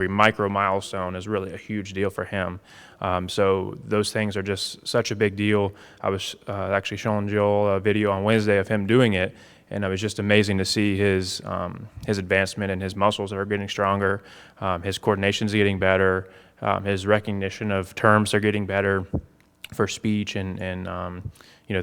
micro milestone is really a huge deal for him. So those things are just such a big deal. I was actually showing Joel a video on Wednesday of him doing it, and it was just amazing to see his advancement, and his muscles are getting stronger, his coordination's getting better, his recognition of terms are getting better for speech, and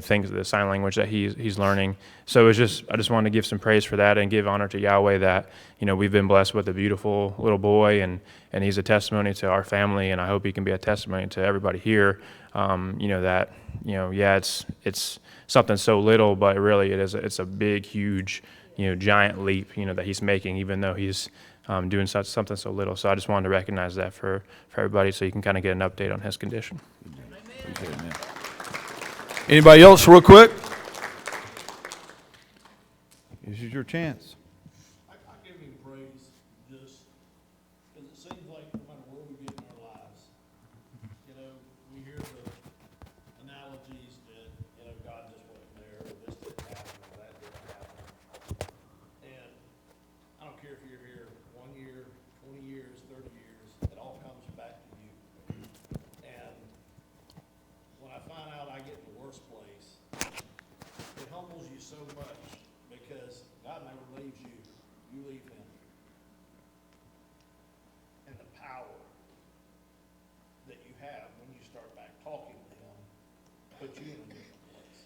things, the sign language that he's learning. So I just wanted to give some praise for that and give honor to Yahweh that we've been blessed with a beautiful little boy, and he's a testimony to our family, and I hope he can be a testimony to everybody here. That it's something so little, but really it's a big, huge, giant leap that he's making, even though he's doing something so little. So I just wanted to recognize that for everybody, so you can kind of get an update on his condition. Appreciate it, man. Anybody else real quick? This is your chance. I give him praise just because it seems like no matter where we get in our lives, we hear the analogies that, God just wasn't there, or this didn't happen, or that didn't happen. And I don't care if you're here 1 year, 20 years, 30 years, it all comes back to you. And when I find out I get in the worst place, it humbles you so much because God never leaves you, you leave him. And the power that you have when you start back talking to him puts you in a different place.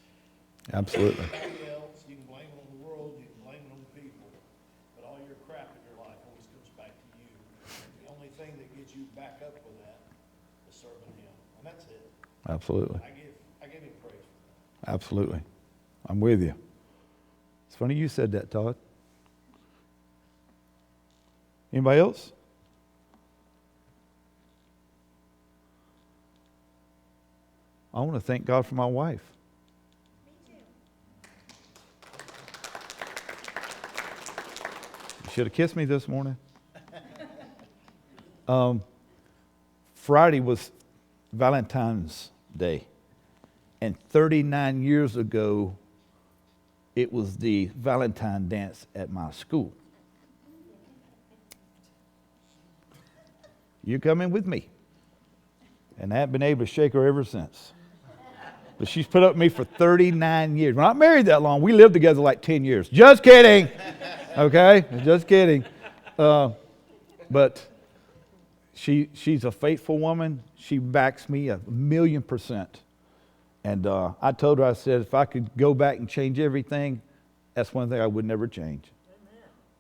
Absolutely. Everybody else, you can blame it on the world, you can blame it on the people, but all your crap in your life always comes back to you. The only thing that gets you back up with that is serving him, and that's it. Absolutely. I give him praise for that. Absolutely. I'm with you. It's funny you said that, Todd. Anybody else? I want to thank God for my wife. You should have kissed me this morning. Friday was Valentine's Day. And 39 years ago, it was the Valentine dance at my school. You coming with me? And I haven't been able to shake her ever since. But she's put up with me for 39 years. We're not married that long. We lived together like 10 years. Just kidding. Okay? Just kidding. But she's a faithful woman. She backs me 1,000,000%. And I told her, I said, if I could go back and change everything, that's one thing I would never change.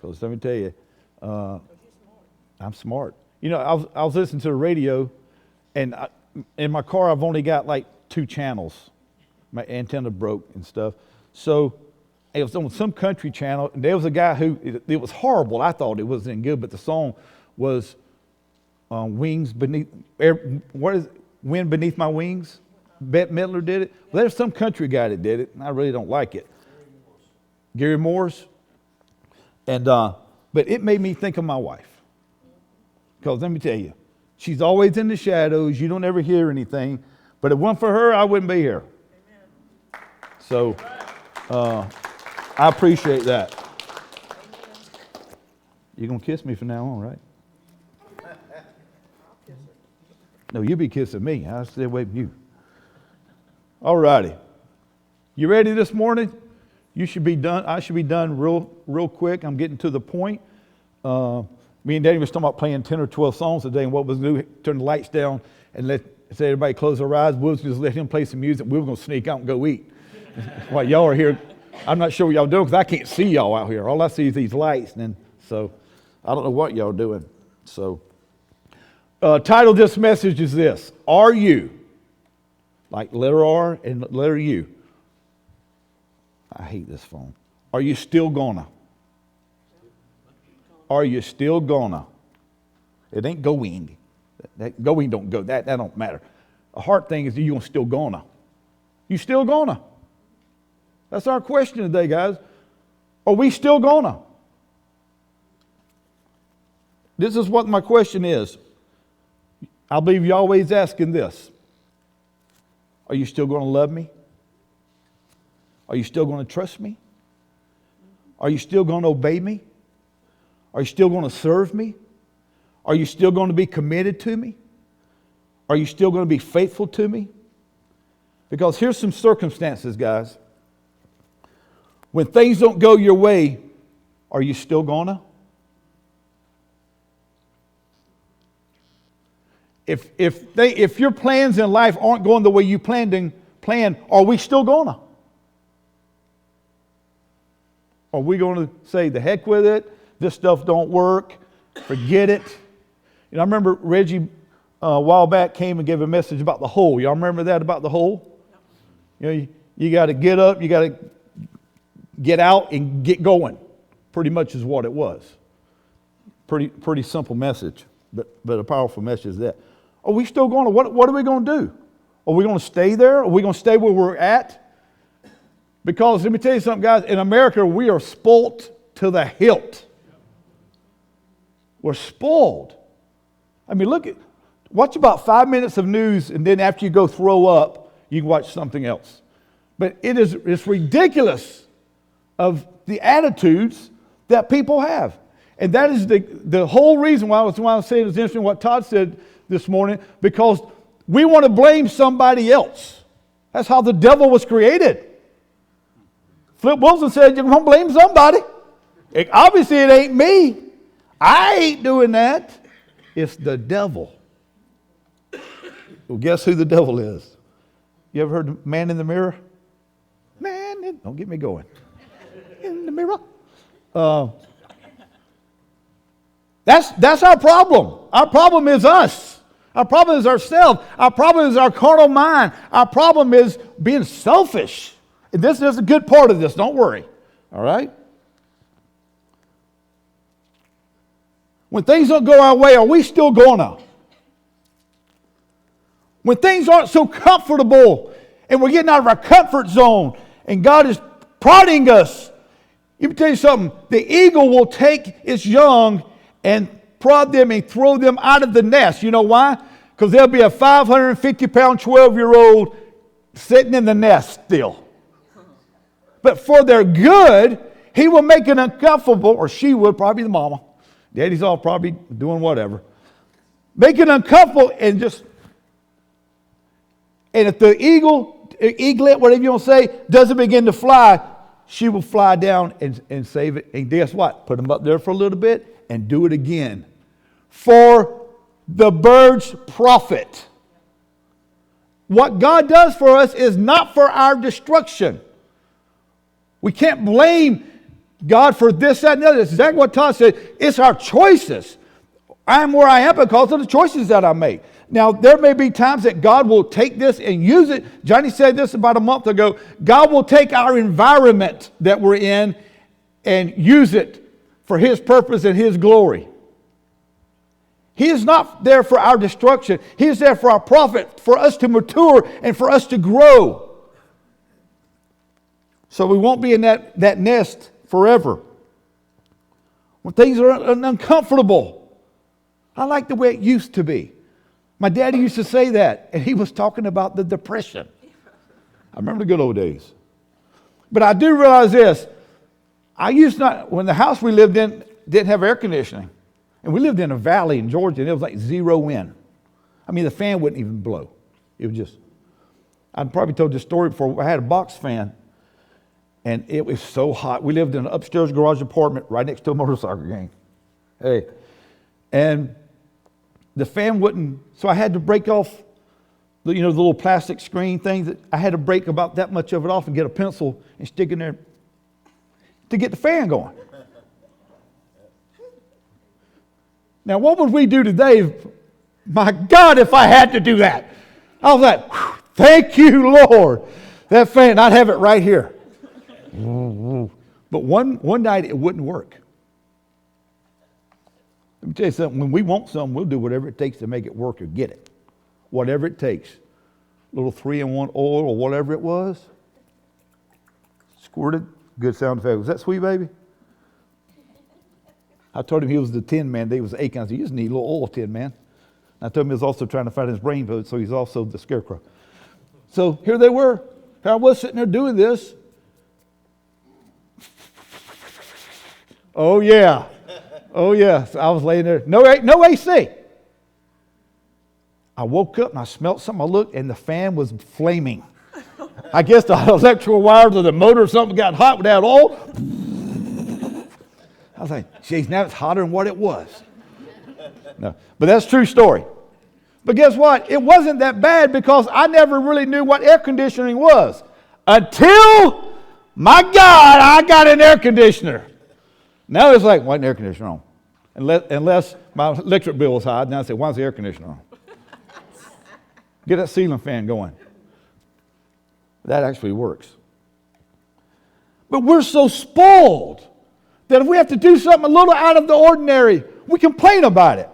Because let me tell you, I'm smart. I was listening to the radio, and in my car, I've only got like 2 channels. My antenna broke and stuff. So it was on some country channel, and there was a guy who, it was horrible. I thought it wasn't good, but the song was Wings Beneath, what is it? Wind Beneath My Wings? Bette Midler did it. Well, there's some country guy that did it, and I really don't like it. Gary Morris. And but it made me think of my wife. Because let me tell you, she's always in the shadows. You don't ever hear anything. But if it weren't for her, I wouldn't be here. Amen. So I appreciate that. You're going to kiss me from now on, right? No, you'll be kissing me. I'll stay away from you. All righty. You ready this morning? You should be done. I should be done real quick. I'm getting to the point. Me and Danny was talking about playing 10 or 12 songs today, and what was going to do, turn the lights down and say everybody close their eyes. We'll just let him play some music. We were going to sneak out and go eat. While y'all are here, I'm not sure what y'all doing because I can't see y'all out here. All I see is these lights, and so I don't know what y'all are doing. So, title of this message is this: Are you? Like letter R and letter U. I hate this phone. Are you still gonna? Are you still gonna? It ain't going. That going don't go. That don't matter. A hard thing is, you still gonna? You still gonna? That's our question today, guys. Are we still gonna? This is what my question is. I believe Yahweh's asking this. Are you still going to love me? Are you still going to trust me? Are you still going to obey me? Are you still going to serve me? Are you still going to be committed to me? Are you still going to be faithful to me? Because here's some circumstances, guys. When things don't go your way, are you still gonna? If your plans in life aren't going the way you planned, are we still gonna? Are we going to say, the heck with it, this stuff don't work, forget it? You know, I remember Reggie a while back came and gave a message about the hole. Y'all remember that about the hole? You know, you got to get up, you got to get out and get going. Pretty much is what it was. Pretty simple message, but a powerful message that. Are we still going to, what are we going to do? Are we going to stay there? Are we going to stay where we're at? Because let me tell you something, guys, in America, we are spoiled to the hilt. We're spoiled. I mean, watch about 5 minutes of news, and then after you go throw up, you can watch something else. But it's ridiculous of the attitudes that people have. And that is the whole reason why I was saying it's interesting what Todd said this morning, because we want to blame somebody else. That's how the devil was created. Flip Wilson said, you're going to blame somebody. Obviously, it ain't me. I ain't doing that. It's the devil. Well, guess who the devil is? You ever heard of man in the mirror? Don't get me going. In the mirror. That's our problem. Our problem is us. Our problem is ourselves. Our problem is our carnal mind. Our problem is being selfish. And this is a good part of this. Don't worry. All right? When things don't go our way, are we still gonna? When things aren't so comfortable and we're getting out of our comfort zone and God is prodding us, let me tell you something. The eagle will take its young and prod them and throw them out of the nest. You know why? Because there'll be a 550-pound 12-year-old sitting in the nest still. But for their good, he will make it uncomfortable, or she would, probably the mama. Daddy's all probably doing whatever. Make it uncomfortable and if the eaglet, whatever you want to say, doesn't begin to fly, she will fly down and save it. And guess what? Put them up there for a little bit and do it again. For the bird's profit. What God does for us is not for our destruction. We can't blame God for this, that, and the other. That's exactly what Todd said. It's our choices. I am where I am because of the choices that I make. Now, there may be times that God will take this and use it. Johnny said this about a month ago. God will take our environment that we're in and use it for His purpose and His glory. He is not there for our destruction. He is there for our profit, for us to mature and for us to grow. So we won't be in that nest forever. When things are uncomfortable, I like the way it used to be. My daddy used to say that, and he was talking about the depression. I remember the good old days. But I do realize this. When the house we lived in didn't have air conditioning, and we lived in a valley in Georgia, and it was like zero wind. I mean, the fan wouldn't even blow. It was just, I'd probably told this story before. I had a box fan, and it was so hot. We lived in an upstairs garage apartment right next to a motorcycle game. Hey, and the fan wouldn't, so I had to break off the little plastic screen things. That I had to break about that much of it off and get a pencil and stick in there to get the fan going. Now, what would we do today? My God, if I had to do that. I was like, thank you, Lord. That fan, I'd have it right here. But one night it wouldn't work. Let me tell you something. When we want something, we'll do whatever it takes to make it work or get it. Whatever it takes. Little 3-in-1 oil or whatever it was. Squirted. Good sound effect. Was that Sweet Baby? I told him he was the Tin Man. They was Achan. I said, you just need a little oil, Tin Man. I told him he was also trying to find his brain, so he's also the Scarecrow. So here they were. Here I was sitting there doing this. Oh, yeah. Oh, yes. I was laying there. No AC. I woke up and I smelled something. I looked and the fan was flaming. I guess the electrical wires of the motor or something got hot without oil. I was like, geez, now it's hotter than what it was. No, but that's a true story. But guess what? It wasn't that bad because I never really knew what air conditioning was. Until, my God, I got an air conditioner. Now it's like, why an air conditioner on? Unless my electric bill was high, now I say, why is the air conditioner on? Get that ceiling fan going. That actually works. But we're so spoiled that if we have to do something a little out of the ordinary, we complain about it.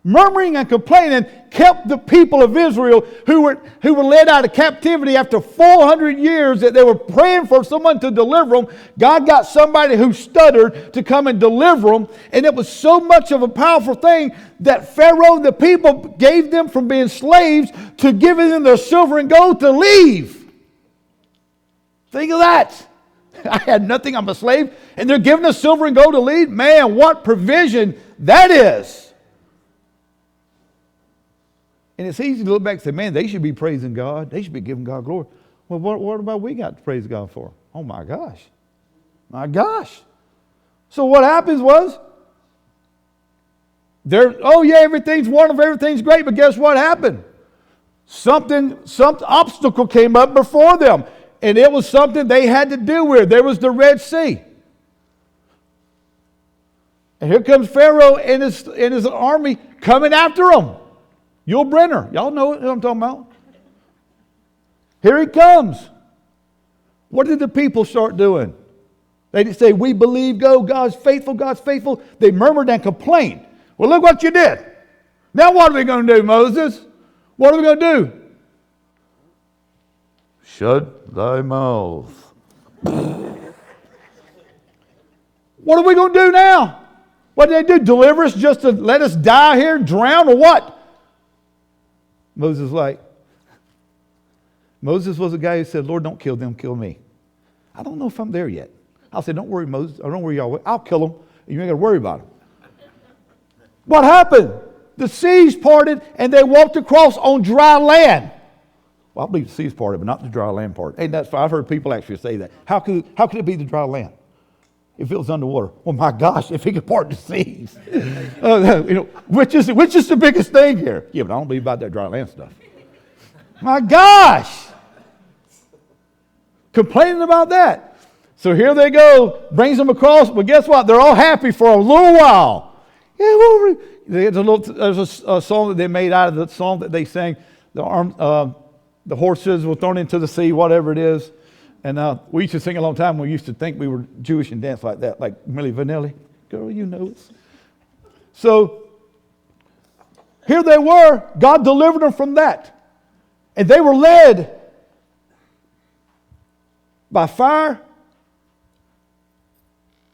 Murmuring and complaining kept the people of Israel who were led out of captivity after 400 years that they were praying for someone to deliver them. God got somebody who stuttered to come and deliver them. And it was so much of a powerful thing that Pharaoh, the people, gave them from being slaves to giving them their silver and gold to leave. Think of that. I had nothing, I'm a slave, and they're giving us silver and gold to leave? Man, what provision that is. And it's easy to look back and say, man, they should be praising God. They should be giving God glory. Well, what about we got to praise God for? Oh, my gosh. My gosh. So what happens was, everything's wonderful, everything's great, but guess what happened? Some obstacle came up before them, and it was something they had to deal with. There was the Red Sea. And here comes Pharaoh and his army coming after them. Yul Brynner, y'all know what I'm talking about. Here he comes. What did the people start doing? They didn't say, we believe, God's faithful, God's faithful. They murmured and complained. Well, look what you did. Now what are we going to do, Moses? What are we going to do? Shut thy mouth. What are we going to do now? What did they do? Deliver us just to let us die here, drown, or what? Moses was a guy who said, Lord, don't kill them, kill me. I don't know if I'm there yet. I said, don't worry, Moses. I don't worry, y'all. I'll kill them. You ain't got to worry about them. What happened? The seas parted and they walked across on dry land. Well, I believe the seas parted, but not the dry land part. And that's I've heard people actually say that. How could it be the dry land if it was underwater? Well, my gosh, if he could part the seas. Which is the biggest thing here? Yeah, but I don't believe about that dry land stuff. My gosh. Complaining about that. So here they go, brings them across, but guess what? They're all happy for a little while. Yeah, there's a song that they made out of the song that they sang. The horses were thrown into the sea, whatever it is. And we used to sing a long time. We used to think we were Jewish and dance like that, like Milli Vanilli. Girl, you know it. So here they were. God delivered them from that. And they were led by fire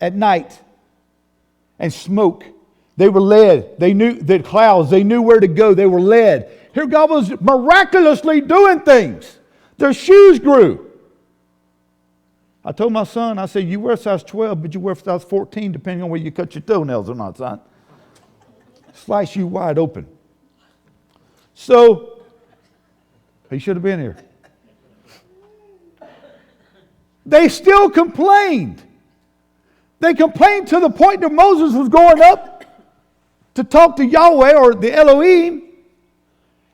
at night and smoke. They were led. They knew the clouds. They knew where to go. They were led. Here God was miraculously doing things. Their shoes grew. I told my son, I said, you wear size 12, but you wear size 14 depending on where you cut your toenails or not, son. Slice you wide open. So, he should have been here. They still complained. They complained to the point that Moses was going up to talk to Yahweh or the Elohim.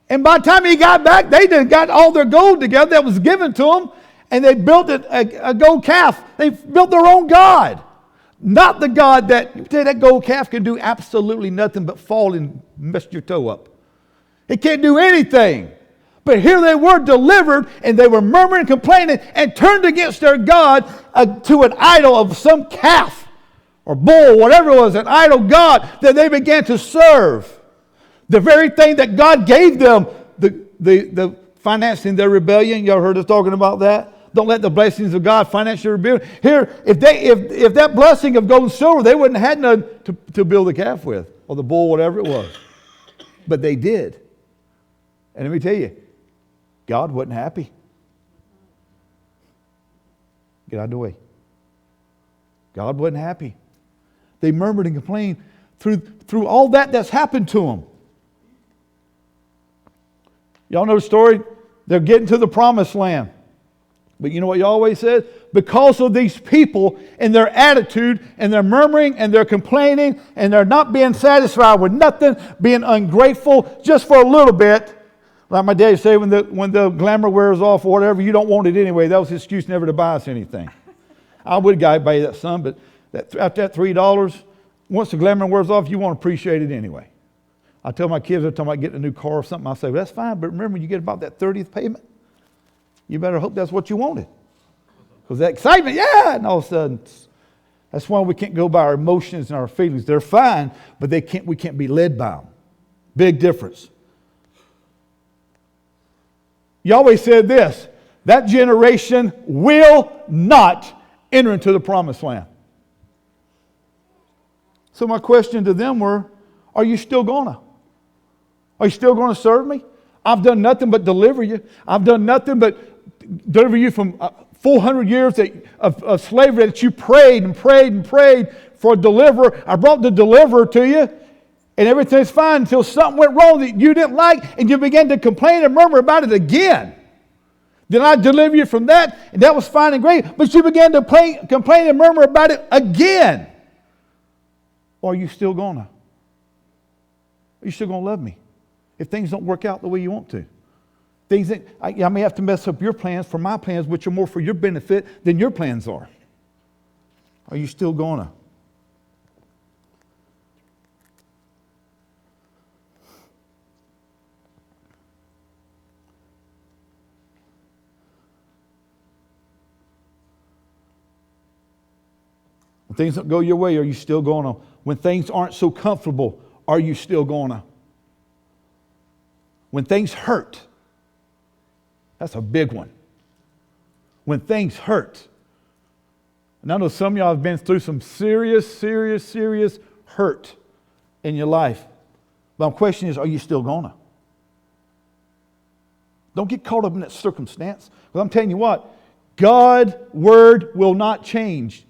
And by the time he got back, they done got all their gold together that was given to them. And they built a gold calf. They built their own God. Not the God that gold calf can do absolutely nothing but fall and mess your toe up. It can't do anything. But here they were delivered, and they were murmuring and complaining and turned against their God to an idol of some calf or bull, whatever it was, an idol God that they began to serve. The very thing that God gave them, the financing their rebellion. Y'all heard us talking about that? Don't let the blessings of God finance your rebellion. Here, if that blessing of gold and silver, they wouldn't have had none to build the calf with, or the bull, whatever it was. But they did. And let me tell you, God wasn't happy. Get out of the way. God wasn't happy. They murmured and complained. through all that's happened to them. Y'all know the story? They're getting to the promised land. But you know what Yahweh said? Because of these people and their attitude and their murmuring and their complaining and their not being satisfied with nothing, being ungrateful just for a little bit. Like my dad said, when the glamour wears off or whatever, you don't want it anyway. That was his excuse never to buy us anything. I would buy that son, but after that $3, once the glamour wears off, you won't appreciate it anyway. I tell my kids, they're talking about getting a new car or something, I say, well, that's fine, but remember, you get about that 30th payment, you better hope that's what you wanted. Because that excitement, yeah, and all of a sudden, that's why we can't go by our emotions and our feelings. They're fine, but we can't be led by them. Big difference. Yahweh said this, that generation will not enter into the promised land. So my question to them were, are you still gonna? Are you still going to serve me? I've done nothing but deliver you. I've done nothing but deliver you from 400 years of slavery that you prayed and prayed and prayed for a deliverer. I brought the deliverer to you, and everything's fine until something went wrong that you didn't like, and you began to complain and murmur about it again. Then I deliver you from that, and that was fine and great, but you began to complain and murmur about it again. Or are you still gonna? Are you still gonna love me? If things don't work out the way you want to. Things that I may have to mess up your plans for my plans, which are more for your benefit than your plans are. Are you still gonna? When things don't go your way, are you still gonna? When things aren't so comfortable, are you still gonna? When things hurt, that's a big one. When things hurt. And I know some of y'all have been through some serious hurt in your life. But my question is, are you still gonna? Don't get caught up in that circumstance. Because I'm telling you what, God's word will not change.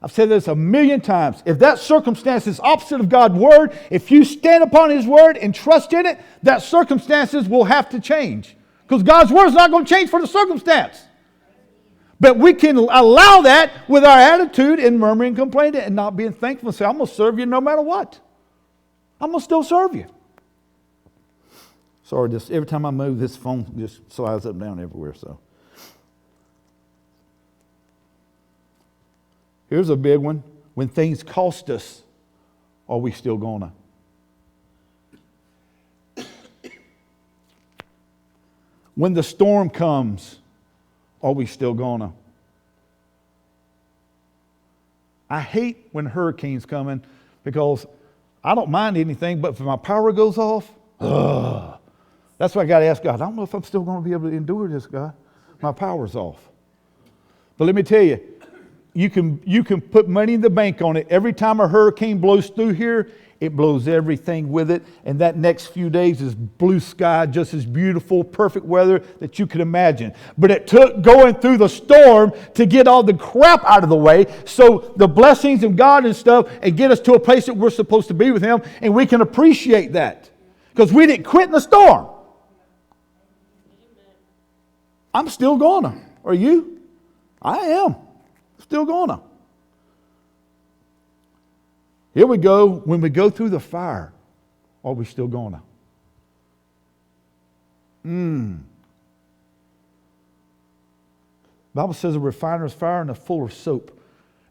I've said this a million times. If that circumstance is opposite of God's word, if you stand upon His word and trust in it, that circumstances will have to change. Because God's word is not going to change for the circumstance. But we can allow that with our attitude in murmuring and complaining and not being thankful and say, I'm going to serve you no matter what. I'm going to still serve you. Sorry, every time I move, this phone just slides up and down everywhere. So. Here's a big one. When things cost us, are we still gonna? When the storm comes, are we still gonna? I hate when hurricanes come in because I don't mind anything, but if my power goes off, that's why I got to ask God. I don't know if I'm still going to be able to endure this, God. My power's off. But let me tell you, you can put money in the bank on it. Every time a hurricane blows through here, it blows everything with it. And that next few days is blue sky, just as beautiful, perfect weather that you could imagine. But it took going through the storm to get all the crap out of the way, so the blessings of God and stuff, and get us to a place that we're supposed to be with Him, and we can appreciate that. Because we didn't quit in the storm. I'm still gonna. Are you? I am. Still gonna. Here we go. When we go through the fire, are we still gonna? Bible says a refiner's fire and a fuller's soap.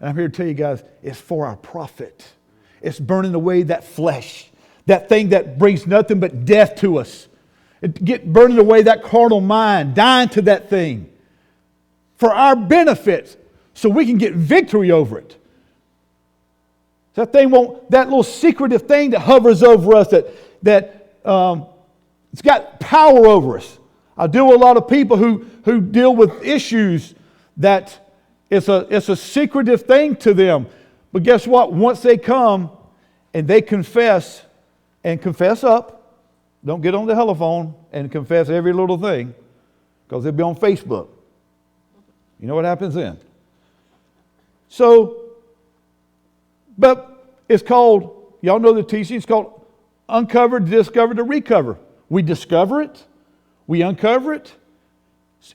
And I'm here to tell you guys, it's for our profit. It's burning away that flesh, that thing that brings nothing but death to us. Burning away that carnal mind, dying to that thing for our benefit, so we can get victory over it. That little secretive thing that hovers over us, it's got power over us. I deal with a lot of people who deal with issues that it's a secretive thing to them. But guess what? Once they come and they confess up, don't get on the telephone and confess every little thing, because they'll be on Facebook. You know what happens then? So, but it's called Y'all know the teaching. It's called uncover, discover, to recover. We discover it, we uncover it,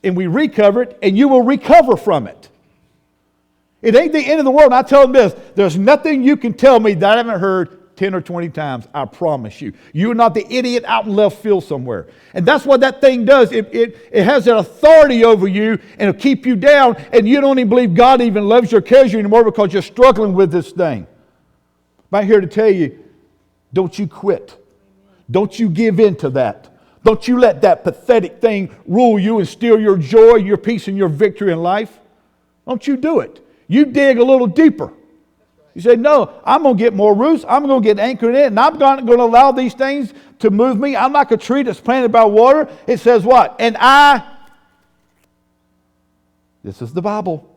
and we recover it, and you will recover from it. It ain't the end of the world. And I tell them this, there's nothing you can tell me that I haven't heard 10 or 20 times. I promise you. You're not the idiot out in left field somewhere. And that's what that thing does. It has that authority over you, and it'll keep you down, and you don't even believe God even loves you or cares you anymore because you're struggling with this thing. I'm here to tell you, don't you quit. Don't you give in to that. Don't you let that pathetic thing rule you and steal your joy, your peace, and your victory in life. Don't you do it. You dig a little deeper. You say, no, I'm going to get more roots. I'm going to get anchored in it, and I'm not going to allow these things to move me. I'm like a tree that's planted by water. It says what? This is the Bible.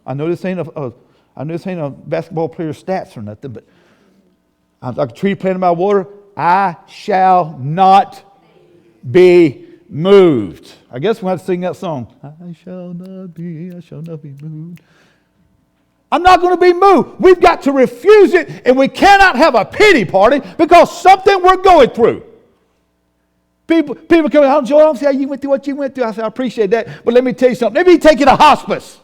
I know this ain't a basketball player's stats or nothing, but I'm like a tree planted by water. I shall not be moved. I guess we'll have to sing that song. I shall not be moved. I'm not going to be moved. We've got to refuse it, and we cannot have a pity party because something we're going through. People come, oh, Joel, I don't see how you went through what you went through. I said, I appreciate that, but let me tell you something. Let me take you to hospice.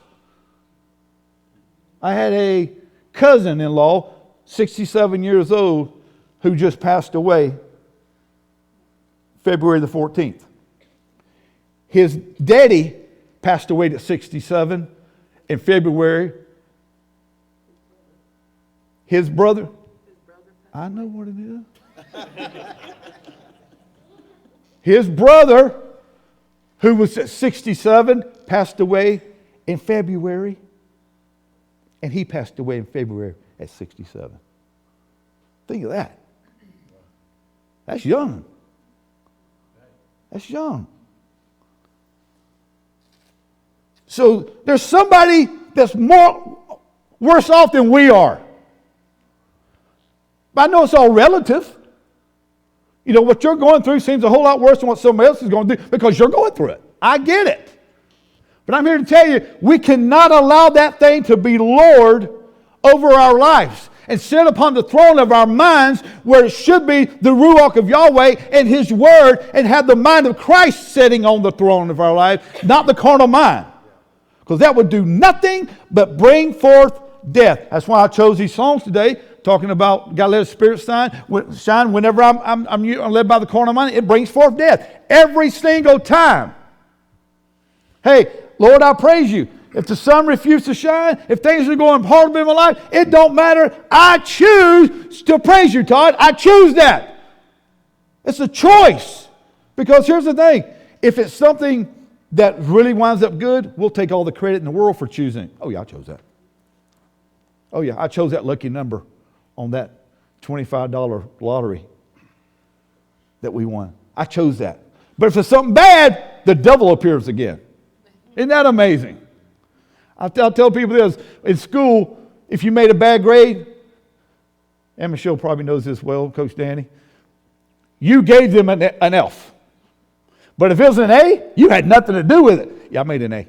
I had a cousin-in-law, 67 years old, who just passed away February the 14th. His daddy passed away at 67 in February. His brother, I know what it is. His brother, who was at 67, passed away in February. And he passed away in February at 67. Think of that. That's young. That's young. So there's somebody that's worse off than we are. But I know it's all relative. You know, what you're going through seems a whole lot worse than what somebody else is going to do because you're going through it. I get it. But I'm here to tell you, we cannot allow that thing to be Lord over our lives and sit upon the throne of our minds where it should be the Ruach of Yahweh and His Word, and have the mind of Christ sitting on the throne of our lives, not the carnal mind. Because that would do nothing but bring forth death. That's why I chose these songs today, talking about got to let the Spirit shine. Whenever I'm led by the carnal mind, it brings forth death. Every single time. Hey, Lord, I praise you. If the sun refuses to shine, if things are going horribly in my life, it don't matter. I choose to praise you, Todd. I choose that. It's a choice. Because here's the thing. If it's something that really winds up good, we'll take all the credit in the world for choosing. Oh, yeah, I chose that. Oh, yeah, I chose that lucky number on that $25 lottery that we won. I chose that. But if it's something bad, the devil appears again. Isn't that amazing? I'll tell people this. In school, if you made a bad grade, and Michelle probably knows this well, Coach Danny, you gave them an F. But if it was an A, you had nothing to do with it. Yeah, I made an A.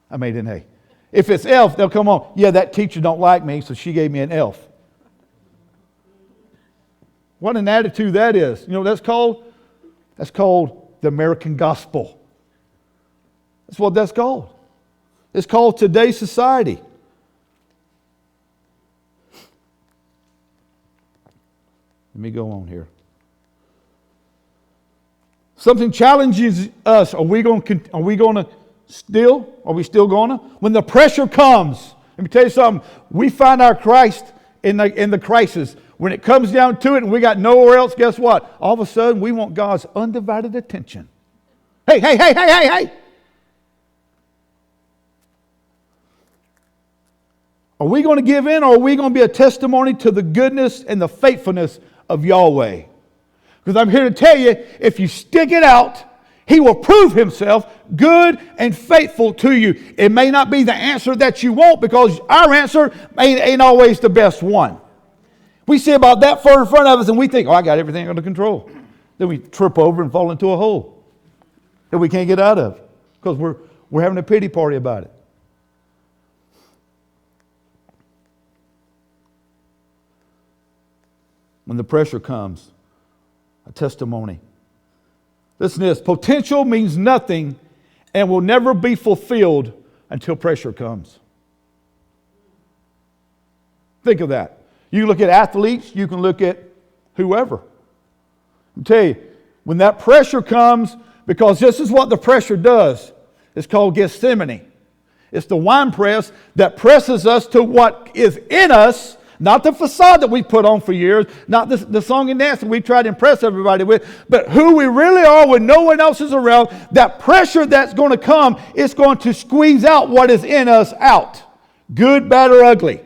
I made an A. If it's F, they'll come on. Yeah, that teacher don't like me, so she gave me an F. What an attitude that is. You know what that's called? That's called the American gospel. That's what that's called. It's called today's society. Let me go on here. Something challenges us. Are we still going to? When the pressure comes, let me tell you something. We find our Christ in the crisis. When it comes down to it and we got nowhere else, guess what? All of a sudden, we want God's undivided attention. Hey. Are we going to give in, or are we going to be a testimony to the goodness and the faithfulness of Yahweh? Because I'm here to tell you, if you stick it out, He will prove Himself good and faithful to you. It may not be the answer that you want, because our answer ain't always the best one. We see about that far in front of us and we think, oh, I got everything under control. Then we trip over and fall into a hole that we can't get out of because we're having a pity party about it. when the pressure comes. A testimony. Listen to this. Potential means nothing and will never be fulfilled until pressure comes. Think of that. You look at athletes, you can look at whoever. I'll tell you, when that pressure comes, because this is what the pressure does. It's called Gethsemane. It's the wine press that presses us to what is in us, not the facade that we put on for years, not the song and dance that we try to impress everybody with, but who we really are when no one else is around. That pressure that's going to come is going to squeeze out what is in us out. Good, bad, or ugly.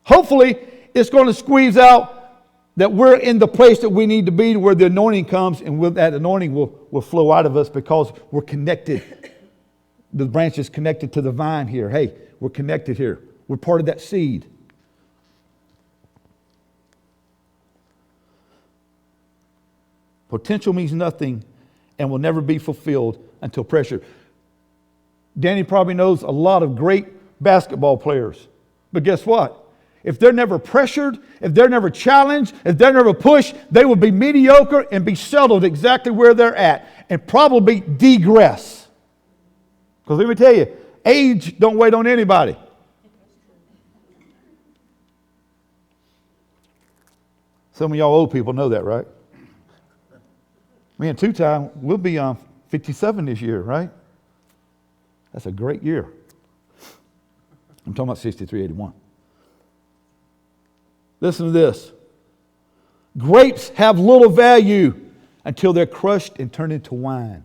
Hopefully, it's going to squeeze out that we're in the place that we need to be, where the anointing comes, and that anointing will flow out of us because we're connected. The branch is connected to the vine here. Hey, we're connected here. We're part of that seed. Potential means nothing and will never be fulfilled until pressure. Danny probably knows a lot of great basketball players. But guess what? If they're never pressured, if they're never challenged, if they're never pushed, they will be mediocre and be settled exactly where they're at and probably degress. Because let me tell you, age don't wait on anybody. Some of y'all old people know that, right? Me and two-time, we'll be 57 this year, right? That's a great year. I'm talking about 63, 81. Listen to this. Grapes have little value until they're crushed and turned into wine.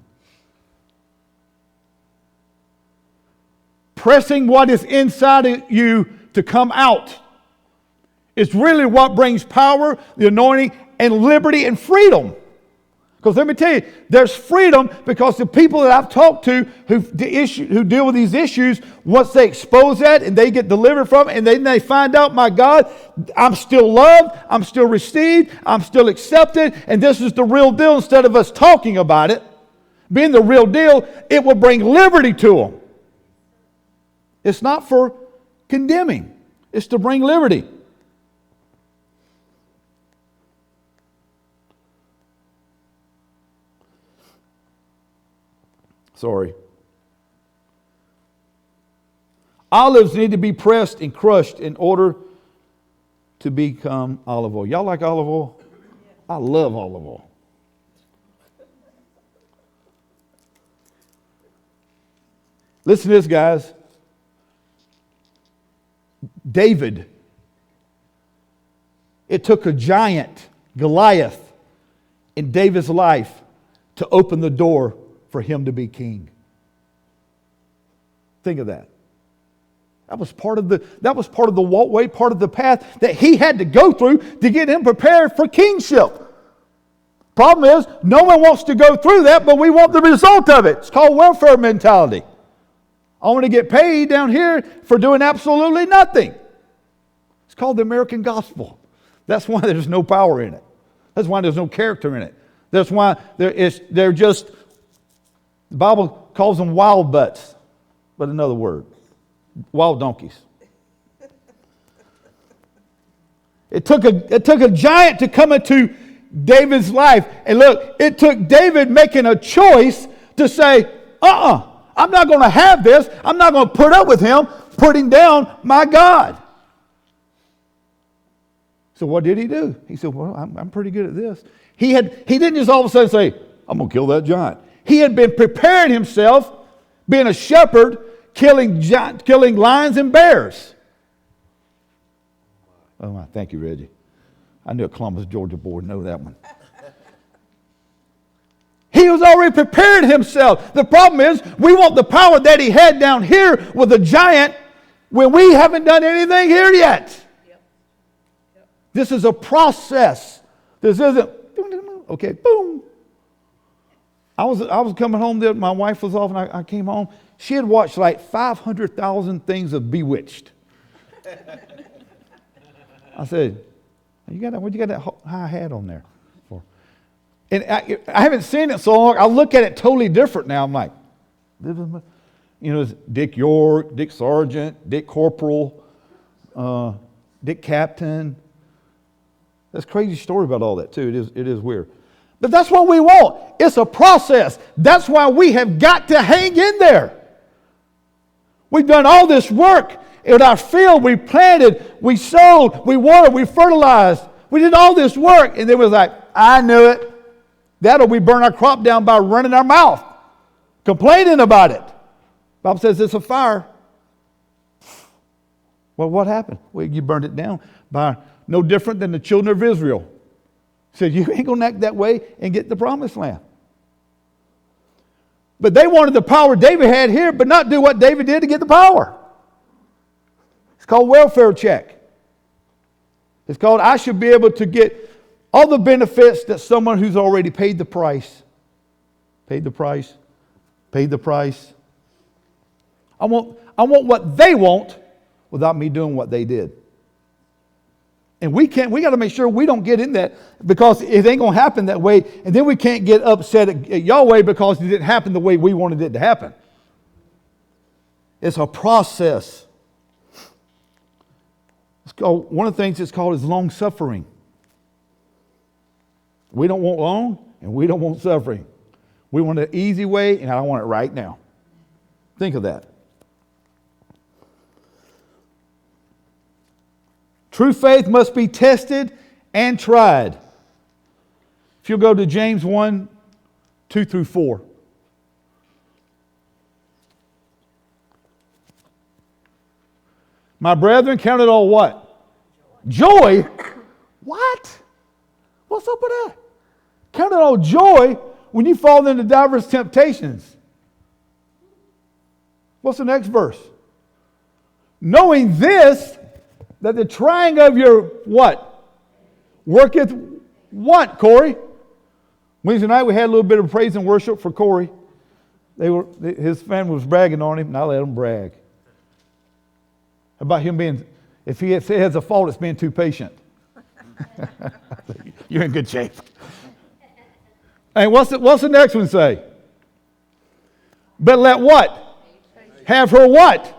Pressing what is inside of you to come out is really what brings power, the anointing, and liberty and freedom. Because let me tell you, there's freedom because the people that I've talked to who deal with these issues, once they expose that and they get delivered from it, and then they find out, my God, I'm still loved, I'm still received, I'm still accepted, and this is the real deal. Instead of us talking about it, being the real deal, it will bring liberty to them. It's not for condemning. It's to bring liberty. Sorry. Olives need to be pressed and crushed in order to become olive oil. Y'all like olive oil? I love olive oil. Listen to this, guys. David. It took a giant, Goliath, in David's life to open the door for him to be king. Think of that. That was part of the walkway, part of the path that he had to go through to get him prepared for kingship. Problem is, no one wants to go through that, but we want the result of it. It's called welfare mentality. I want to get paid down here for doing absolutely nothing. It's called the American gospel. That's why there's no power in it. That's why there's no character in it. That's why they're just, the Bible calls them wild butts, but another word. Wild donkeys. It took a giant to come into David's life. And look, it took David making a choice to say, I'm not going to have this. I'm not going to put up with him putting down my God. So what did he do? He said, well, I'm pretty good at this. He didn't just all of a sudden say, I'm going to kill that giant. He had been preparing himself, being a shepherd, killing lions and bears. Oh, thank you, Reggie. I knew a Columbus, Georgia boy would know that one. He was already prepared himself. The problem is, we want the power that he had down here with a giant when we haven't done anything here yet. Yep. This is a process. This isn't, okay, boom. I was coming home there, my wife was off, and I came home. She had watched like 500,000 things of Bewitched. I said, what you got that high hat on there for? And I haven't seen it so long. I look at it totally different now. I'm like, it's Dick York, Dick Sargent, Dick Corporal, Dick Captain. That's a crazy story about all that too. It is weird. But that's what we want. It's a process. That's why we have got to hang in there. We've done all this work in our field. We planted, we sowed, we watered, we fertilized. We did all this work, and then it was like, I knew it. That'll we burn our crop down by running our mouth, complaining about it. The Bible says it's a fire. Well, what happened? Well, you burned it down by no different than the children of Israel. Said, you ain't going to act that way and get the promised land. But they wanted the power David had here, but not do what David did to get the power. It's called welfare check. It's called I should be able to get all the benefits that someone who's already paid the price. Paid the price. Paid the price. I want what they want without me doing what they did. And we got to make sure we don't get in that, because it ain't going to happen that way. And then we can't get upset at Yahweh because it didn't happen the way we wanted it to happen. It's a process. It's called, one of the things it's called is long suffering. We don't want long and we don't want suffering. We want an easy way, and I want it right now. Think of that. True faith must be tested and tried. If you'll go to James 1, 2 through 4. My brethren, count it all what? Joy? What? What's up with that? Count it all joy when you fall into diverse temptations. What's the next verse? Knowing this, that the trying of your what? Worketh what, Corey? Wednesday night we had a little bit of praise and worship for Corey. His family was bragging on him, and I let him brag. About him being, if he has a fault, it's being too patient. You're in good shape. And what's the next one say? But let what? Have her what?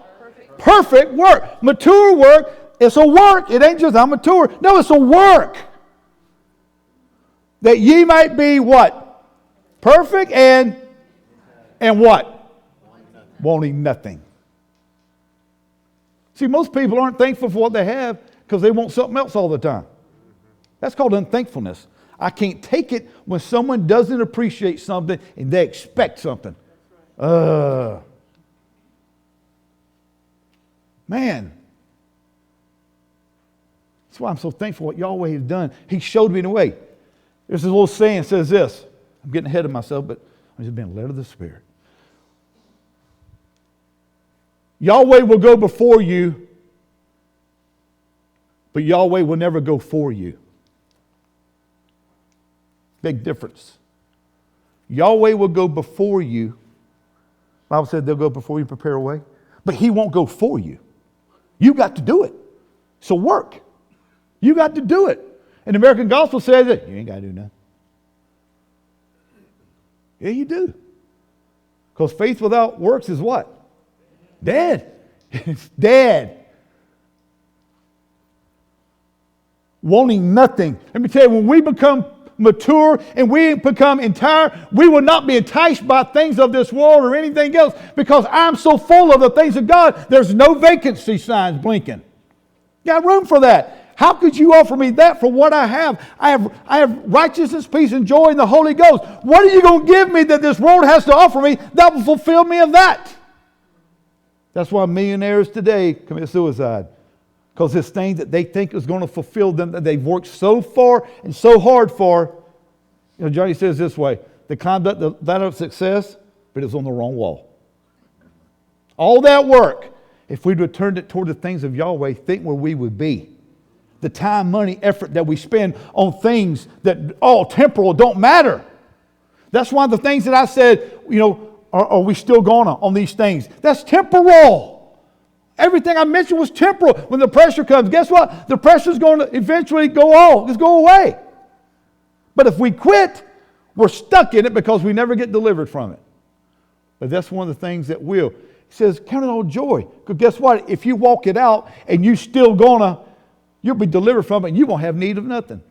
Perfect work. Mature work. It's a work. It ain't just I'm mature. No, it's a work. That ye might be what? Perfect and what? Wanting nothing. See, most people aren't thankful for what they have because they want something else all the time. That's called unthankfulness. I can't take it when someone doesn't appreciate something and they expect something. Man. That's why I'm so thankful for what Yahweh has done. He showed me the way. There's this little saying that says this. I'm getting ahead of myself, but I'm just being led of the Spirit. Yahweh will go before you, but Yahweh will never go for you. Big difference. Yahweh will go before you. The Bible said they'll go before you, prepare a way. But He won't go for you. You got to do it. So work. You got to do it. And the American gospel says that you ain't got to do nothing. Yeah, you do. Because faith without works is what? Dead. It's dead. Wanting nothing. Let me tell you, when we become mature and we become entire, we will not be enticed by things of this world or anything else, because I'm so full of the things of God, there's no vacancy signs blinking. Got room for that. How could you offer me that for what I have? I have righteousness, peace, and joy in the Holy Ghost. What are you going to give me that this world has to offer me that will fulfill me of that? That's why millionaires today commit suicide. Because it's things that they think is going to fulfill them that they've worked so far and so hard for. You know, Johnny says this way, the conduct that of success, but it's on the wrong wall. All that work, if we'd returned it toward the things of Yahweh, think where we would be. The time, money, effort that we spend on things that all temporal don't matter. That's one of the things that I said, you know, are we still going on these things? That's temporal. Everything I mentioned was temporal. When the pressure comes, guess what? The pressure is going to eventually go away. But if we quit, we're stuck in it because we never get delivered from it. But that's one of the things that will. He says, count it all joy. Because guess what? If you walk it out and you still gonna You'll be delivered from it and you won't have need of nothing.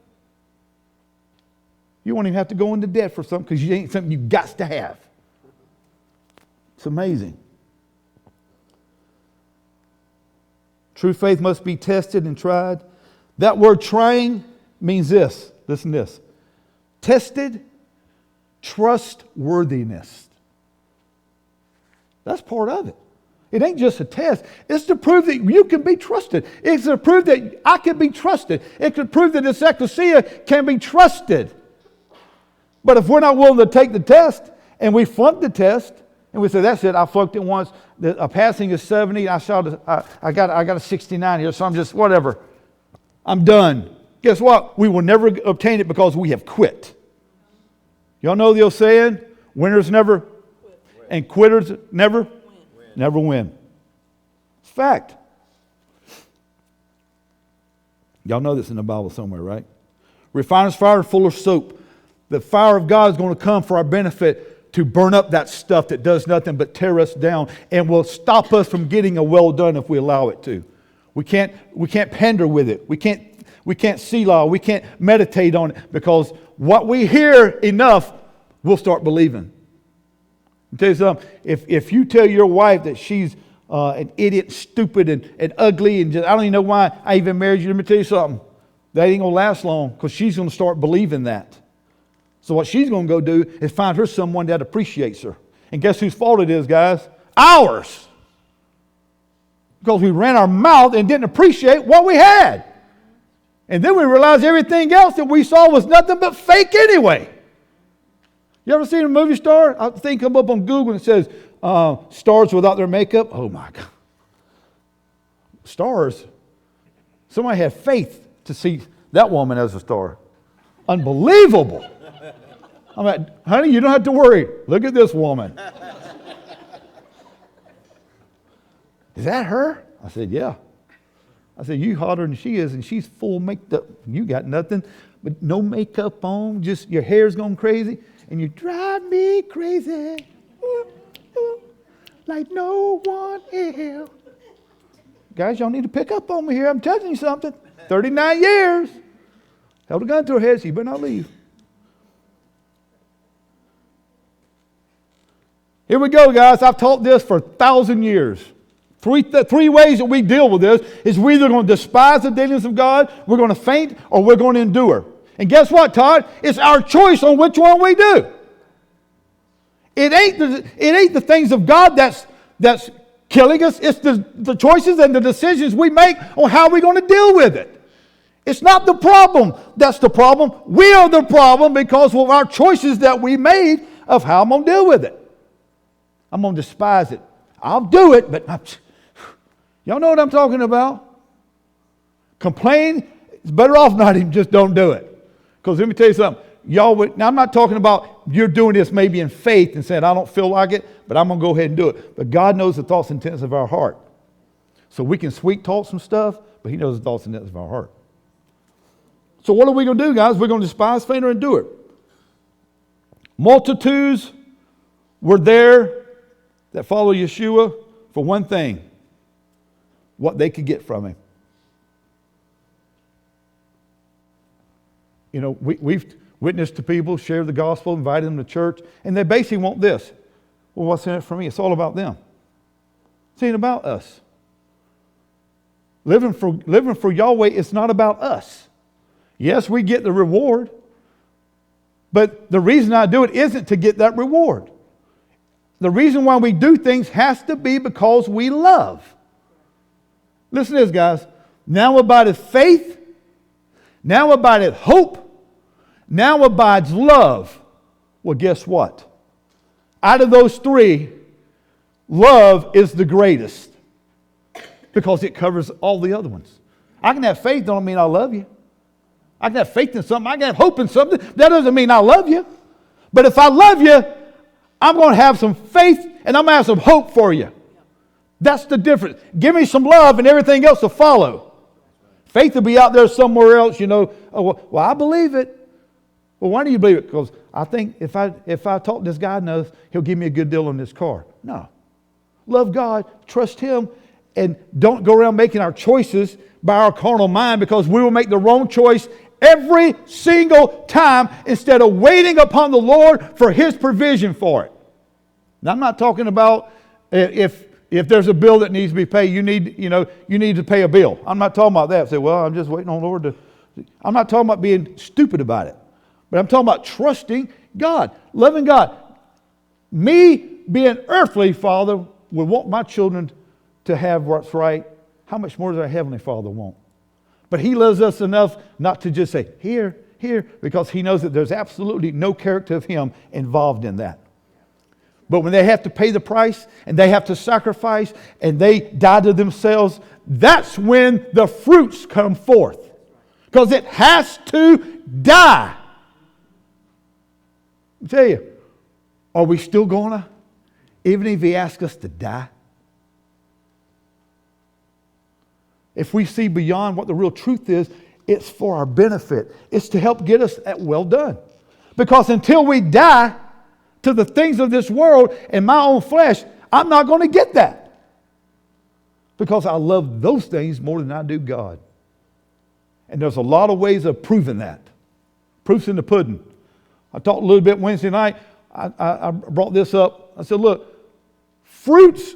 You won't even have to go into debt for something because you ain't something you got to have. It's amazing. True faith must be tested and tried. That word trying means this. Listen to this. Tested trustworthiness. That's part of it. It ain't just a test. It's to prove that you can be trusted. It's to prove that I can be trusted. It could prove that this ecclesia can be trusted. But if we're not willing to take the test and we flunk the test and we say, that's it, I flunked it once. A passing is 70. I got a 69 here, so I'm just, whatever. I'm done. Guess what? We will never obtain it because we have quit. Y'all know the old saying, winners never, and quitters never win. It's fact. Y'all know this in the Bible somewhere, right? Refiner's fire full of soap. The fire of God is going to come for our benefit to burn up that stuff that does nothing but tear us down and will stop us from getting a well done if we allow it to. We can't pander with it. We can't selah. We can't meditate on it because what we hear enough, we'll start believing. I'll tell you something. If you tell your wife that she's an idiot, stupid, and ugly, and just, I don't even know why I even married you, let me tell you something. That ain't going to last long because she's going to start believing that. So what she's going to go do is find her someone that appreciates her. And guess whose fault it is, guys? Ours. Because we ran our mouth and didn't appreciate what we had. And then we realized everything else that we saw was nothing but fake anyway. You ever seen a movie star? I think come up on Google and it says, stars without their makeup. Oh my God. Stars. Somebody had faith to see that woman as a star. Unbelievable. I'm like, honey, you don't have to worry. Look at this woman. Is that her? I said, yeah. I said, you hotter than she is, and she's full makeup. You got nothing but no makeup on, just your hair's going crazy, and you drive me crazy. Ooh, ooh, like no one else. Guys, y'all need to pick up on me here. I'm telling you something. 39 years. Held a gun to her head, so you better not leave. Here we go, guys. I've taught this for 1,000 years. Three ways that we deal with this is we're either going to despise the dealings of God, we're going to faint, or we're going to endure. And guess what, Todd? It's our choice on which one we do. It ain't the things of God that's killing us. It's the choices and the decisions we make on how we're going to deal with it. It's not the problem that's the problem. We are the problem because of our choices that we made of how I'm going to deal with it. I'm going to despise it. I'll do it, but y'all know what I'm talking about. Complain, it's better off not even just don't do it. Because let me tell you something. Now I'm not talking about you're doing this maybe in faith and saying, I don't feel like it, but I'm going to go ahead and do it. But God knows the thoughts and intents of our heart. So we can sweet talk some stuff, but He knows the thoughts and intents of our heart. So what are we going to do, guys? We're going to despise, faint, or endure it. Multitudes were there that follow Yeshua for one thing, what they could get from Him. You know, we've witnessed to people, shared the gospel, invited them to church, and they basically want this. Well, what's in it for me? It's all about them. It ain't about us. Living for Yahweh, it's not about us. Yes, we get the reward, but the reason I do it isn't to get that reward. The reason why we do things has to be because we love. Listen to this, guys. Now abideth faith. Now abideth hope. Now abides love. Well, guess what? Out of those three, love is the greatest because it covers all the other ones. I can have faith, don't mean I love you. I can have faith in something. I can have hope in something. That doesn't mean I love you. But if I love you, I'm going to have some faith and I'm going to have some hope for you. That's the difference. Give me some love and everything else will follow. Faith will be out there somewhere else, you know. Oh, well, I believe it. Well, why do you believe it? Because I think if I talk to this guy enough, he'll give me a good deal on this car. No. Love God, trust Him, and don't go around making our choices by our carnal mind, because we will make the wrong choice every single time instead of waiting upon the Lord for His provision for it. Now, I'm not talking about if there's a bill that needs to be paid, you need to pay a bill. I'm not talking about that. Say, well, I'm just waiting on the Lord to. I'm not talking about being stupid about it, but I'm talking about trusting God, loving God. Me being earthly father would want my children to have what's right. How much more does our Heavenly Father want? But He loves us enough not to just say, here, because He knows that there's absolutely no character of Him involved in that. But when they have to pay the price and they have to sacrifice and they die to themselves, that's when the fruits come forth. Because it has to die. I tell you, are we still gonna? Even if He asks us to die? If we see beyond what the real truth is, it's for our benefit. It's to help get us at well done. Because until we die to the things of this world and my own flesh, I'm not going to get that. Because I love those things more than I do God. And there's a lot of ways of proving that. Proof's in the pudding. I talked a little bit Wednesday night. I brought this up. I said, look, fruits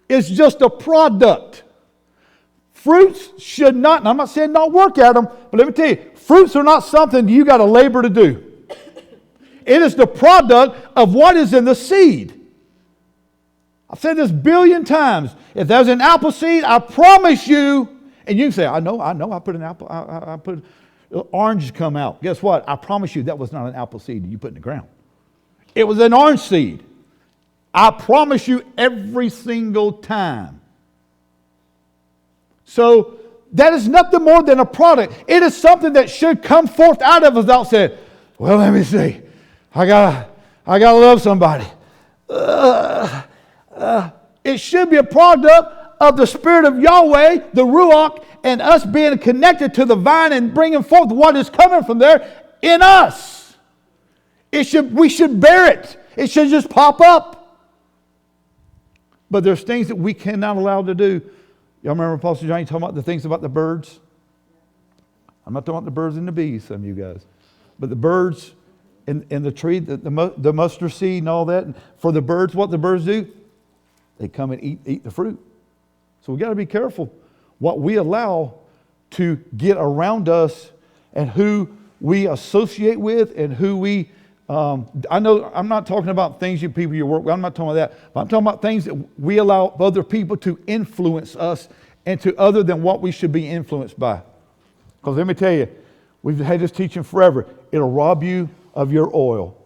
is just a product. Fruits should not, and I'm not saying not work at them, but let me tell you, fruits are not something you got to labor to do. It is the product of what is in the seed. I've said this 1 billion times. If there's an apple seed, I promise you, and you can say, I know, I put an apple, I put oranges come out. Guess what? I promise you that was not an apple seed that you put in the ground. It was an orange seed. I promise you every single time. So that is nothing more than a product. It is something that should come forth out of us without saying, well, let me see. I gotta love somebody. It should be a product of the Spirit of Yahweh, the Ruach, and us being connected to the vine and bringing forth what is coming from there in us. We should bear it. It should just pop up. But there's things that we cannot allow to do. Y'all remember Apostle Johnny talking about the things about the birds? I'm not talking about the birds and the bees, some of you guys. But the birds in the tree, the mustard seed and all that. And for the birds, what the birds do? They come and eat the fruit. So we got to be careful what we allow to get around us and who we associate with and who we... I know I'm not talking about things people you work with. I'm not talking about that. But I'm talking about things that we allow other people to influence us into other than what we should be influenced by. Because let me tell you, we've had this teaching forever. It'll rob you of your oil.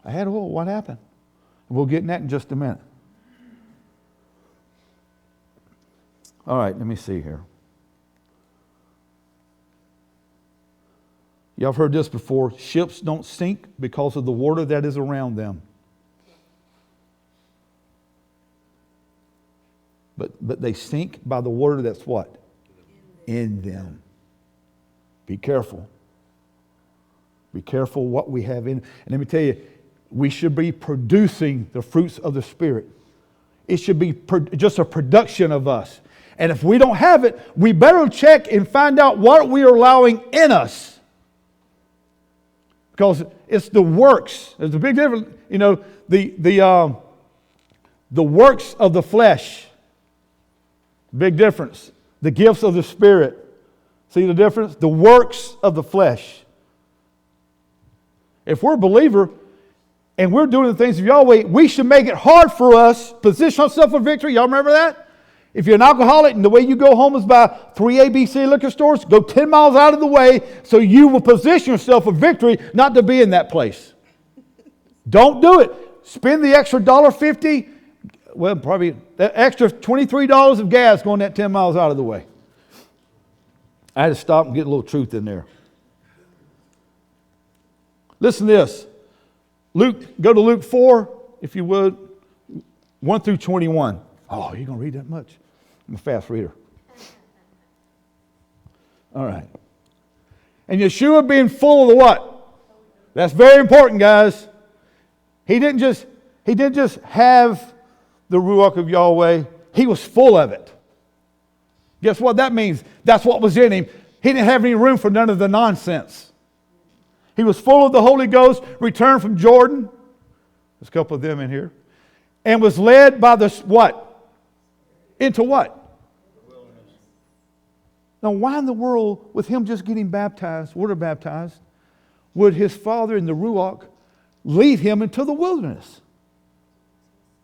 I had oil. What happened? We'll get in that in just a minute. All right, let me see here. Y'all have heard this before. Ships don't sink because of the water that is around them. But they sink by the water that's what? In them. Be careful. Be careful what we have in. And let me tell you, we should be producing the fruits of the Spirit. It should be just a production of us. And if we don't have it, we better check and find out what we are allowing in us. Because it's the works. There's a big difference. You know, the works of the flesh. Big difference. The gifts of the Spirit. See the difference? The works of the flesh. If we're a believer and we're doing the things of Yahweh, we should make it hard for us. Position ourselves for victory. Y'all remember that? If you're an alcoholic and the way you go home is by 3 ABC liquor stores, go 10 miles out of the way so you will position yourself for victory, not to be in that place. Don't do it. Spend the extra $1.50, well, probably that extra $23 of gas going that 10 miles out of the way. I had to stop and get a little truth in there. Listen to this. Go to Luke 4, if you would, 1 through 21. Oh, you're going to read that much? I'm a fast reader. All right. And Yeshua being full of the what? That's very important, guys. He didn't just have the Ruach of Yahweh. He was full of it. Guess what that means? That's what was in him. He didn't have any room for none of the nonsense. He was full of the Holy Ghost, returned from Jordan. There's a couple of them in here. And was led by the what? Into what? Now, why in the world, with him just getting baptized, water baptized, would his father in the Ruach lead him into the wilderness?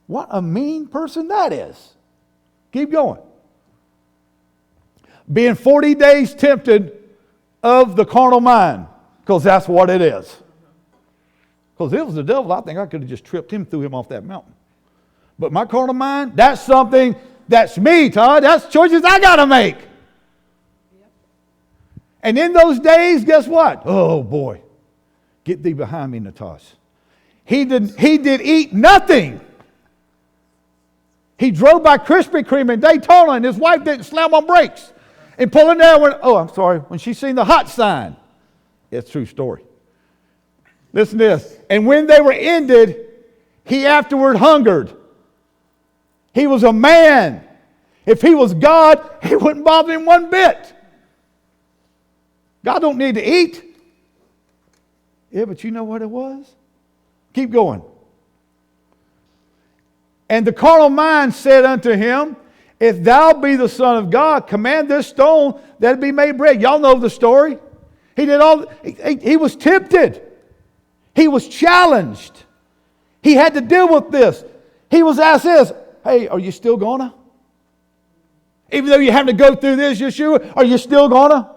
What a mean person that is. Keep going. Being 40 days tempted of the carnal mind, because that's what it is. Because if it was the devil, I think I could have just tripped him, threw him off that mountain. But my carnal mind, that's something, that's me, Todd. That's choices I got to make. And in those days, guess what? Oh boy, get thee behind me, Natasha. He did eat nothing. He drove by Krispy Kreme in Daytona, and his wife didn't slam on brakes and pulling there when she seen the hot sign. It's a true story. Listen to this. And when they were ended, he afterward hungered. He was a man. If he was God, it wouldn't bother him one bit. God don't need to eat. Yeah, but you know what it was? Keep going. And the carnal mind said unto him, if thou be the Son of God, command this stone that it be made bread. Y'all know the story. He was tempted. He was challenged. He had to deal with this. He was asked this, hey, are you still gonna? Even though you're having to go through this, Yeshua, are you still gonna?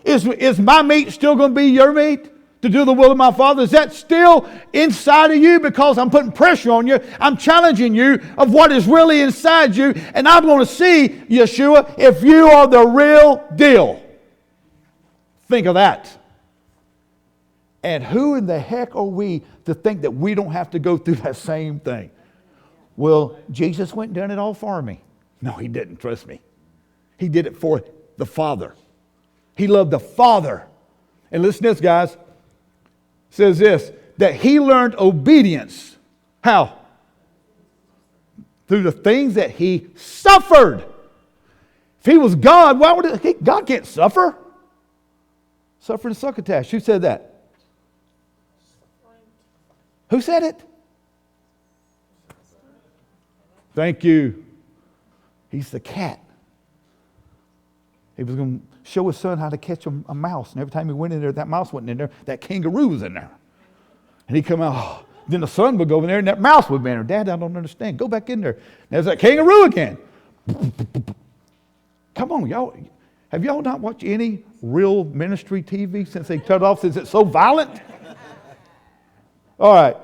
Is my meat still going to be your meat? To do the will of my Father? Is that still inside of you? Because I'm putting pressure on you. I'm challenging you of what is really inside you. And I'm going to see, Yeshua, if you are the real deal. Think of that. And who in the heck are we to think that we don't have to go through that same thing? Well, Jesus went and done it all for me. No, he didn't. Trust me. He did it for the Father. He loved the Father. And listen to this, guys. It says this, that he learned obedience. How? Through the things that he suffered. If he was God, why would it? God can't suffer. Suffering succotash. Who said that? Who said it? Thank you. He's the cat. He was going to show his son how to catch a mouse. And every time he went in there, that mouse wasn't in there. That kangaroo was in there. And he'd come out. Oh. Then the son would go in there and that mouse would be in there. Dad, I don't understand. Go back in there. There's that kangaroo again. Come on, y'all. Have y'all not watched any real ministry TV since they cut off? Since it's so violent? All right.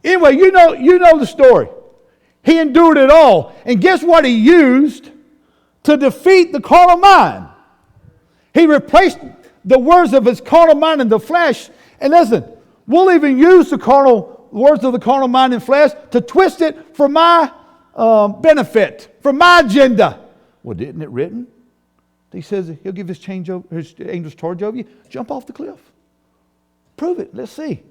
Anyway, you know the story. He endured it all. And guess what he used to defeat the carnal mind? He replaced the words of his carnal mind in the flesh. And listen, we'll even use the words of the carnal mind and flesh to twist it for my benefit, for my agenda. Well, isn't it written? He says he'll give his angels charge over you. Jump off the cliff. Prove it. Let's see.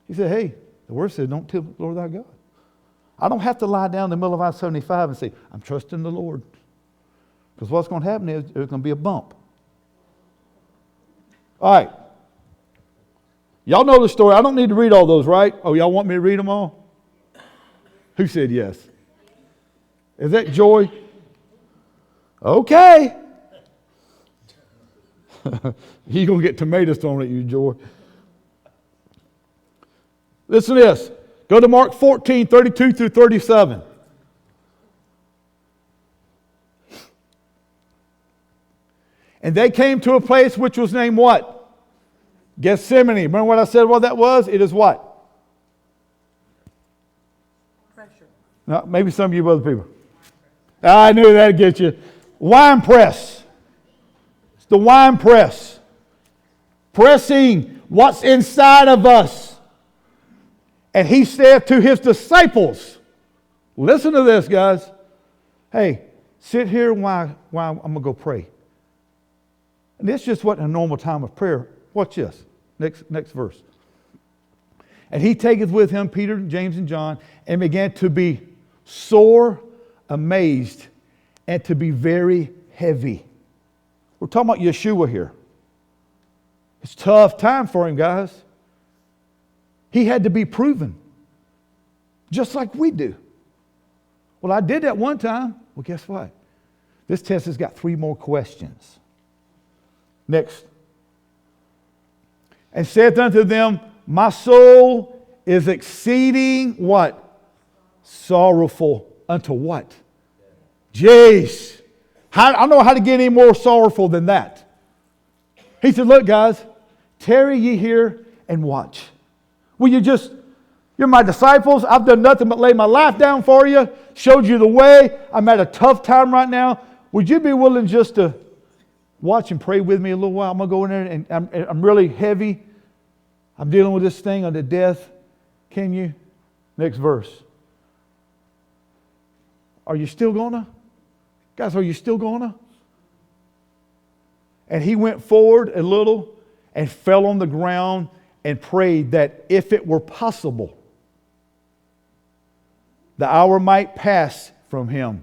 He said, hey, the word says don't tempt the Lord thy God. I don't have to lie down in the middle of I-75 and say, I'm trusting the Lord. Because what's going to happen is there's going to be a bump. All right. Y'all know the story. I don't need to read all those, right? Oh, y'all want me to read them all? Who said yes? Is that Joy? Okay. You're going to get tomatoes thrown at you, Joy. Listen to this. Go to Mark 14, 32 through 37. And they came to a place which was named what? Gethsemane. Remember what I said what that was? It is what? Pressure. No, maybe some of you other people. I knew that'd get you. Wine press. It's the wine press. Pressing what's inside of us. And he said to his disciples, listen to this, guys. Hey, sit here while I'm going to go pray. And this is just what a normal time of prayer. Watch this. Next verse. And he taketh with him Peter, James, and John, and began to be sore amazed, and to be very heavy. We're talking about Yeshua here. It's a tough time for him, guys. He had to be proven, just like we do. Well, I did that one time. Well, guess what? This test has got 3 more questions. Next. And saith unto them, my soul is exceeding what? Sorrowful unto what? Jeez. I don't know how to get any more sorrowful than that. He said, look, guys, tarry ye here and watch. Will you just, you're my disciples. I've done nothing but lay my life down for you, showed you the way. I'm at a tough time right now. Would you be willing just to watch and pray with me a little while? I'm going to go in there and I'm really heavy. I'm dealing with this thing unto death. Can you? Next verse. Are you still gonna? Guys, are you still gonna? And he went forward a little and fell on the ground and prayed that if it were possible, the hour might pass from him.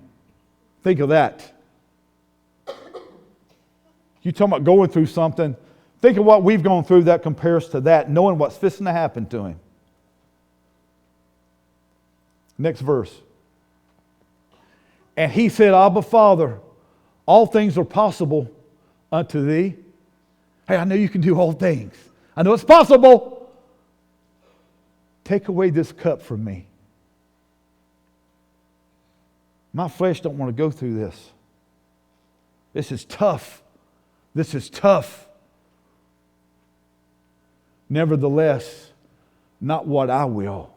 Think of that. You talking about going through something. Think of what we've gone through that compares to that, knowing what's fixing to happen to him. Next verse. And he said, Abba, Father, all things are possible unto thee. Hey, I know you can do all things. I know it's possible. Take away this cup from me. My flesh don't want to go through this. This is tough. This is tough. Nevertheless, not what I will.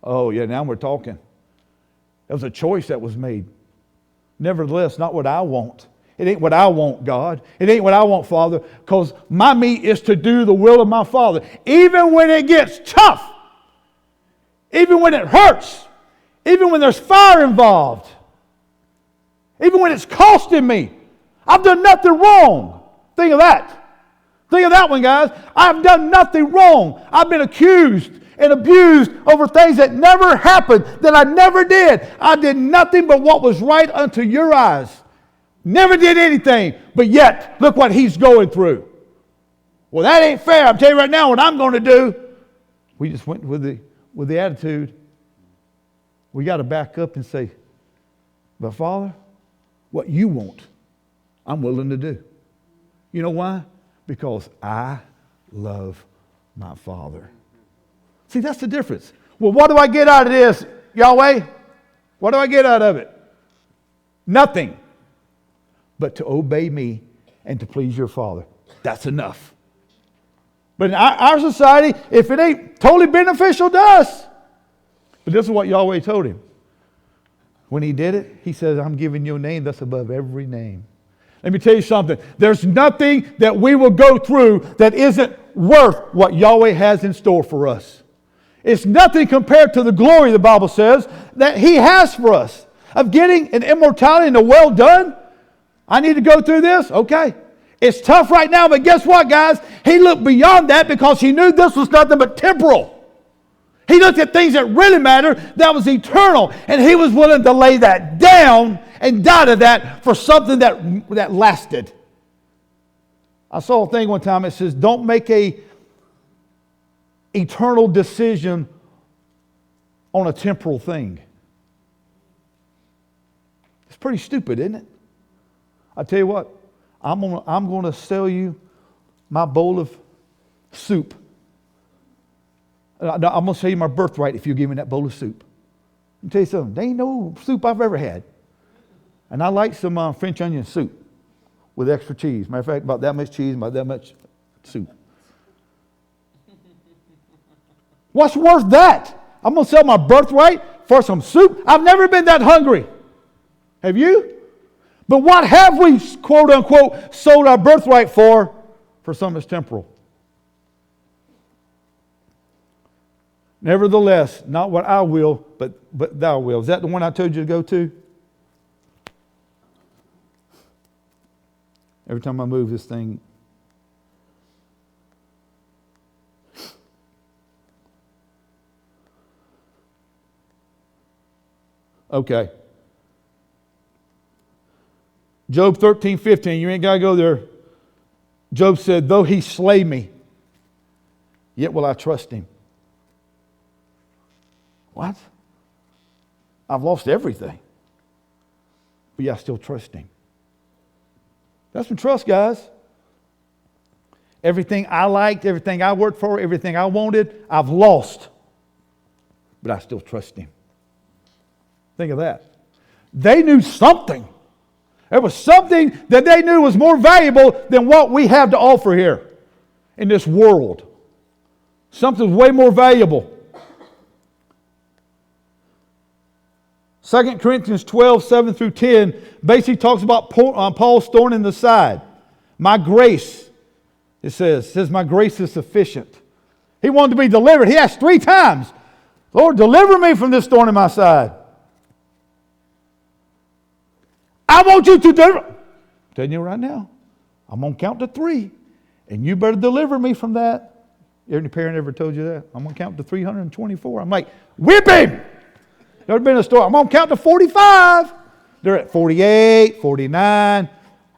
Oh, yeah, now we're talking. It was a choice that was made. Nevertheless, not what I want. It ain't what I want, God. It ain't what I want, Father, because my meat is to do the will of my Father. Even when it gets tough, even when it hurts, even when there's fire involved, even when it's costing me, I've done nothing wrong. Think of that. Think of that one, guys. I've done nothing wrong. I've been accused and abused over things that never happened, that I never did. I did nothing but what was right unto your eyes. Never did anything, but yet, look what he's going through. Well, that ain't fair. I'm telling you right now what I'm going to do. We just went with the attitude. We got to back up and say, but Father, what you want, I'm willing to do. You know why? Because I love my Father. See, that's the difference. Well, what do I get out of this, Yahweh? What do I get out of it? Nothing. But to obey me and to please your Father. That's enough. But in our society, if it ain't totally beneficial to us, but this is what Yahweh told him. When he did it, he says, I'm giving you a name that's above every name. Let me tell you something. There's nothing that we will go through that isn't worth what Yahweh has in store for us. It's nothing compared to the glory, the Bible says, that he has for us. Of getting an immortality and a well done. I need to go through this? Okay. It's tough right now, but guess what, guys? He looked beyond that because he knew this was nothing but temporal. He looked at things that really matter, that was eternal. And he was willing to lay that down and die to that for something that lasted. I saw a thing one time, it says, don't make a eternal decision on a temporal thing. It's pretty stupid, isn't it? I tell you what, I'm going to sell you my bowl of soup. I'm going to sell you my birthright if you give me that bowl of soup. Let me tell you something. There ain't no soup I've ever had. And I like some French onion soup with extra cheese. Matter of fact, about that much cheese, about that much soup. What's worth that? I'm going to sell my birthright for some soup? I've never been that hungry. Have you? But what have we, quote unquote, sold our birthright for something that's temporal? Nevertheless, not what I will, but thou will. Is that the one I told you to go to? Every time I move this thing. Okay. Job 13:15. You ain't got to go there. Job said, though he slay me, yet will I trust him. What? I've lost everything. But yeah, I still trust him. That's some trust, guys. Everything I liked, everything I worked for, everything I wanted, I've lost. But I still trust him. Think of that. They knew something. There was something that they knew was more valuable than what we have to offer here in this world. Something's way more valuable. 2 Corinthians 12:7-10 basically talks about Paul's thorn in the side. My grace, it says my grace is sufficient. He wanted to be delivered. He asked 3 times, Lord, deliver me from this thorn in my side. I want you to deliver. I'm telling you right now, I'm going to count to 3, and you better deliver me from that. Any parent ever told you that? I'm going to count to 324. I'm like, whip him! There's been a story. I'm going to count to 45. They're at 48, 49.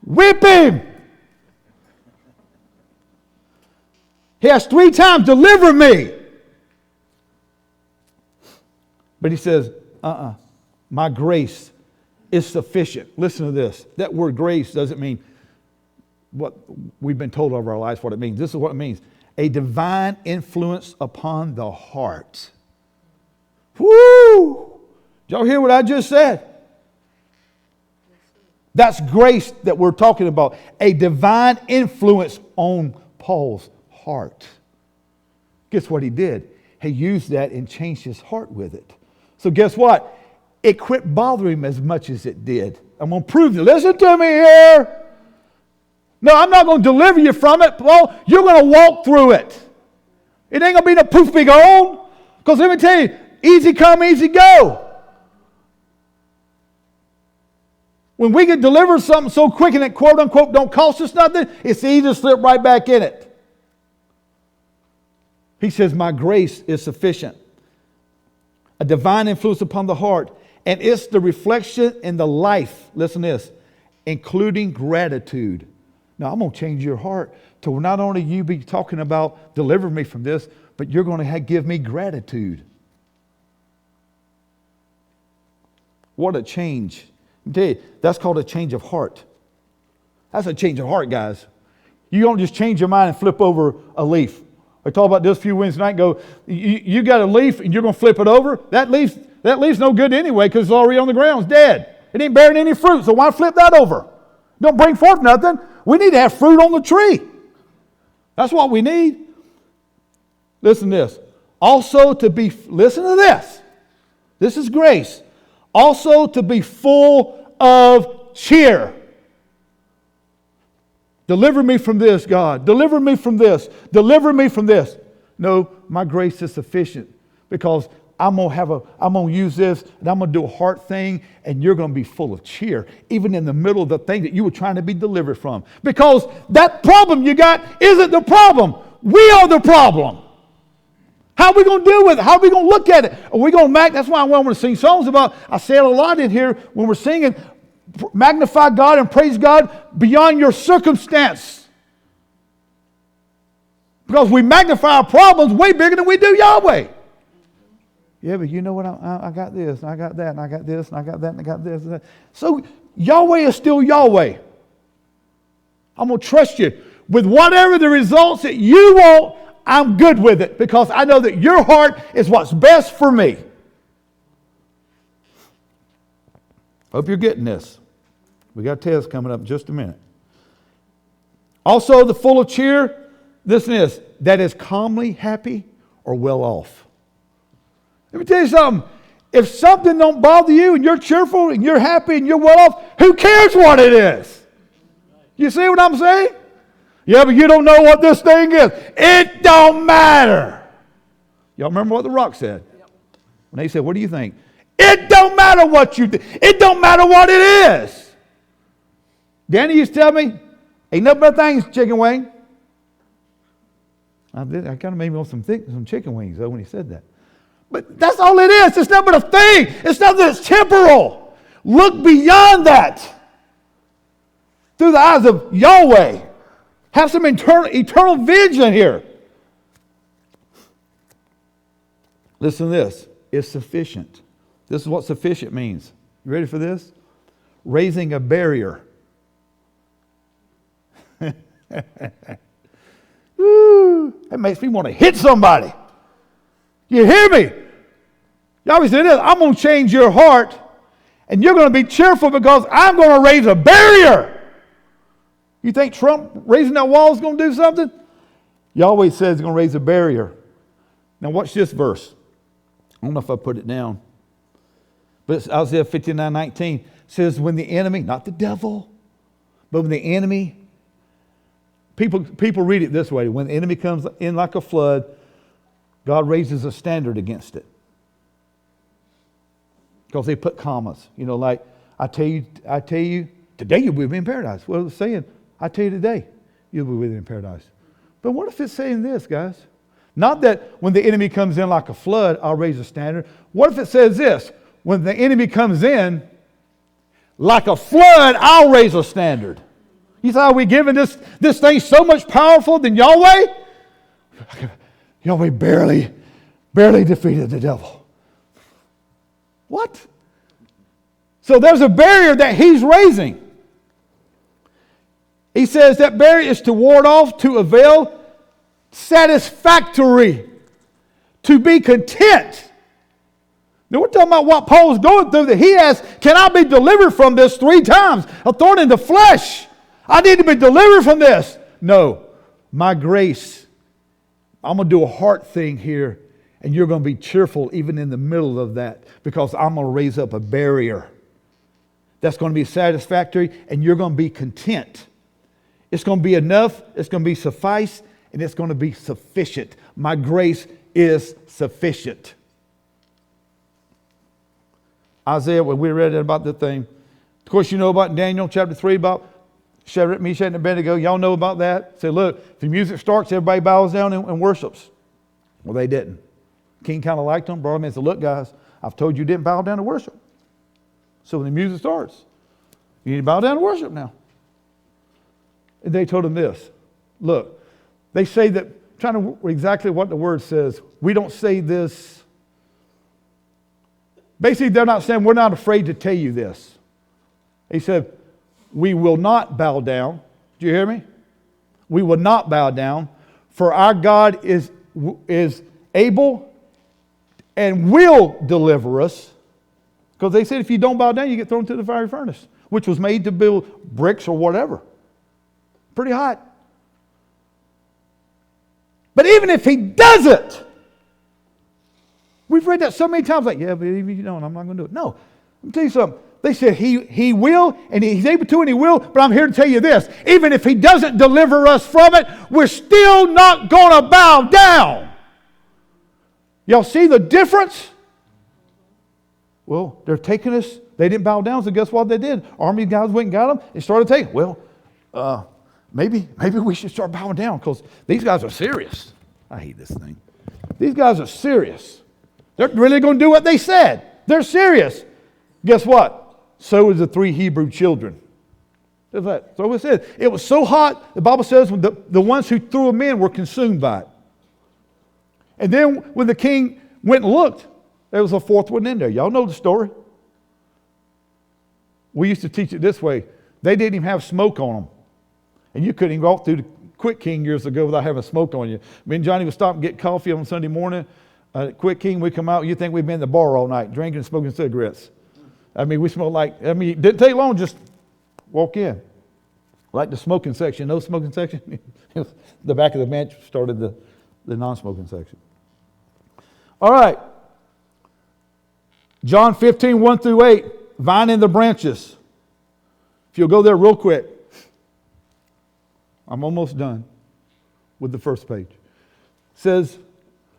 Whip him! He asked 3 times, deliver me. But he says, my grace is sufficient. Listen to this. That word grace doesn't mean what we've been told over our lives what it means. This is what it means. A divine influence upon the heart. Woo! Did y'all hear what I just said? That's grace that we're talking about. A divine influence on Paul's heart. Guess what he did? He used that and changed his heart with it. So guess what? It quit bothering him as much as it did. I'm going to prove it. Listen to me here. No, I'm not going to deliver you from it, Paul. You're going to walk through it. It ain't going to be no poof be gone. Because let me tell you, easy come, easy go. When we can deliver something so quick and it quote unquote don't cost us nothing, it's easy to slip right back in it. He says, my grace is sufficient. A divine influence upon the heart. And it's the reflection in the life, listen to this, including gratitude. Now, I'm going to change your heart to not only you be talking about deliver me from this, but you're going to give me gratitude. What a change. I tell you, that's called a change of heart. That's a change of heart, guys. You don't just change your mind and flip over a leaf. I talked about this a few Wednesday night and go, you got a leaf and you're going to flip it over? That leaf's no good anyway because it's already on the ground. It's dead. It ain't bearing any fruit, so why flip that over? Don't bring forth nothing. We need to have fruit on the tree. That's what we need. Listen to this. Also to be, listen to this. This is grace. Also to be full of cheer. Deliver me from this, God. Deliver me from this. Deliver me from this. No, my grace is sufficient because I'm going to use this and I'm going to do a heart thing and you're going to be full of cheer even in the middle of the thing that you were trying to be delivered from. Because that problem you got isn't the problem. We are the problem. How are we going to deal with it? How are we going to look at it? Are we going to that's why I want to sing songs about, I say it a lot in here when we're singing, magnify God and praise God beyond your circumstance. Because we magnify our problems way bigger than we do Yahweh. Yeah, but you know what? I got this, and I got that, and I got this, and I got that, and I got this. And that. So Yahweh is still Yahweh. I'm going to trust you. With whatever the results that you want, I'm good with it because I know that your heart is what's best for me. Hope you're getting this. We got a test coming up in just a minute. Also, the full of cheer, listen to this, that is calmly happy or well off. Let me tell you something. If something don't bother you and you're cheerful and you're happy and you're well off, who cares what it is? You see what I'm saying? Yeah, but you don't know what this thing is. It don't matter. Y'all remember what The Rock said? When they said, what do you think? It don't matter what you think. It don't matter what it is. Danny used to tell me, ain't nothing but things, chicken wing. I kind of made me want some chicken wings though when he said that. But that's all it is. It's not but a thing. It's nothing that's temporal. Look beyond that. through the eyes of Yahweh. Have some eternal vision here. Listen to this. It's sufficient. This is what sufficient means. You ready for this? Raising a barrier. Woo, that makes me want to hit somebody. You hear me? Yahweh said this, I'm going to change your heart, and you're going to be cheerful because I'm going to raise a barrier. You think Trump raising that wall is going to do something? Yahweh says he's going to raise a barrier. Now watch this verse. I don't know if I put it down. But it's Isaiah 59:19 says, when the enemy, not the devil, but when the enemy, people read it this way, when the enemy comes in like a flood, God raises a standard against it. Because they put commas. You know, like, I tell you, today you'll be in paradise. Well, it's saying, I tell you today, you'll be with me in paradise. But what if it's saying this, guys? Not that when the enemy comes in like a flood, I'll raise a standard. What if it says this? When the enemy comes in like a flood, I'll raise a standard. You thought, are we giving this thing so much powerful than Yahweh? Yahweh barely defeated the devil. What? So there's a barrier that he's raising. He says that barrier is to ward off, to avail, satisfactory, to be content. Now we're talking about what Paul's going through, that he has, can I be delivered from this 3 times? A thorn in the flesh. I need to be delivered from this. No, my grace, I'm going to do a heart thing here, and you're going to be cheerful even in the middle of that, because I'm going to raise up a barrier that's going to be satisfactory, and you're going to be content. It's going to be enough, it's going to be suffice, and it's going to be sufficient. My grace is sufficient. Isaiah, when we read about the thing, of course you know about Daniel chapter 3 about Shadrach, Meshach, and Abednego. Y'all know about that. Say, look, if the music starts, everybody bows down and worships. Well, they didn't. King kind of liked them, brought them in and said, look, guys, I've told you didn't bow down to worship. So when the music starts, you need to bow down to worship now. And they told him this. Look, they say that, trying to exactly what the word says, we don't say this. Basically, they're not saying, we're not afraid to tell you this. He said, we will not bow down. Do you hear me? We will not bow down, for our God is able and will deliver us. Because they said if you don't bow down, you get thrown into the fiery furnace, which was made to build bricks or whatever. Pretty hot. But even if he doesn't, we've read that so many times, like, yeah, but even if you don't, I'm not going to do it. No, let me tell you something. They said he will, and he's able to, and he will, but I'm here to tell you this. Even if he doesn't deliver us from it, we're still not going to bow down. Y'all see the difference? Well, they're taking us. They didn't bow down, so guess what they did? Army guys went and got them and started taking. Well, maybe we should start bowing down because these guys are serious. I hate this thing. These guys are serious. They're really going to do what they said. They're serious. Guess what? So is the 3 Hebrew children. So it said. It was so hot, the Bible says, when the ones who threw them in were consumed by it. And then when the king went and looked, there was a 4th one in there. Y'all know the story. We used to teach it this way. They didn't even have smoke on them. And you couldn't even walk through the Quick King years ago without having smoke on you. Me and Johnny would stop and get coffee on Sunday morning. Quick King, we come out, you think we've been in the bar all night, drinking and smoking cigarettes. I mean, we smelled like, it didn't take long, just walk in. Like the smoking section, no smoking section. The back of the bench started the non-smoking section. All right. John 15, 1 through 8, vine and the branches. If you'll go there real quick. I'm almost done with the first page. It says,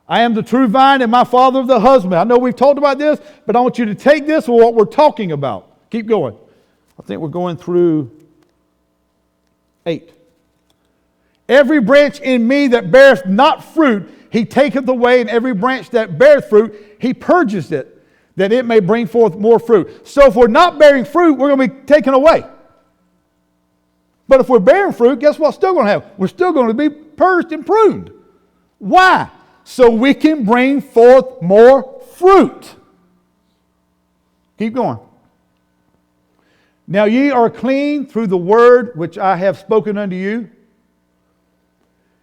I am the true vine and my Father the husband. I know we've talked about this, but I want you to take this for what we're talking about. Keep going. I think we're going through 8. Every branch in me that beareth not fruit, he taketh away, and every branch that beareth fruit, he purges it, that it may bring forth more fruit. So if we're not bearing fruit, we're going to be taken away. But if we're bearing fruit, guess what's still going to happen? We're still going to be purged and pruned. Why? So we can bring forth more fruit. Keep going. Now ye are clean through the word which I have spoken unto you.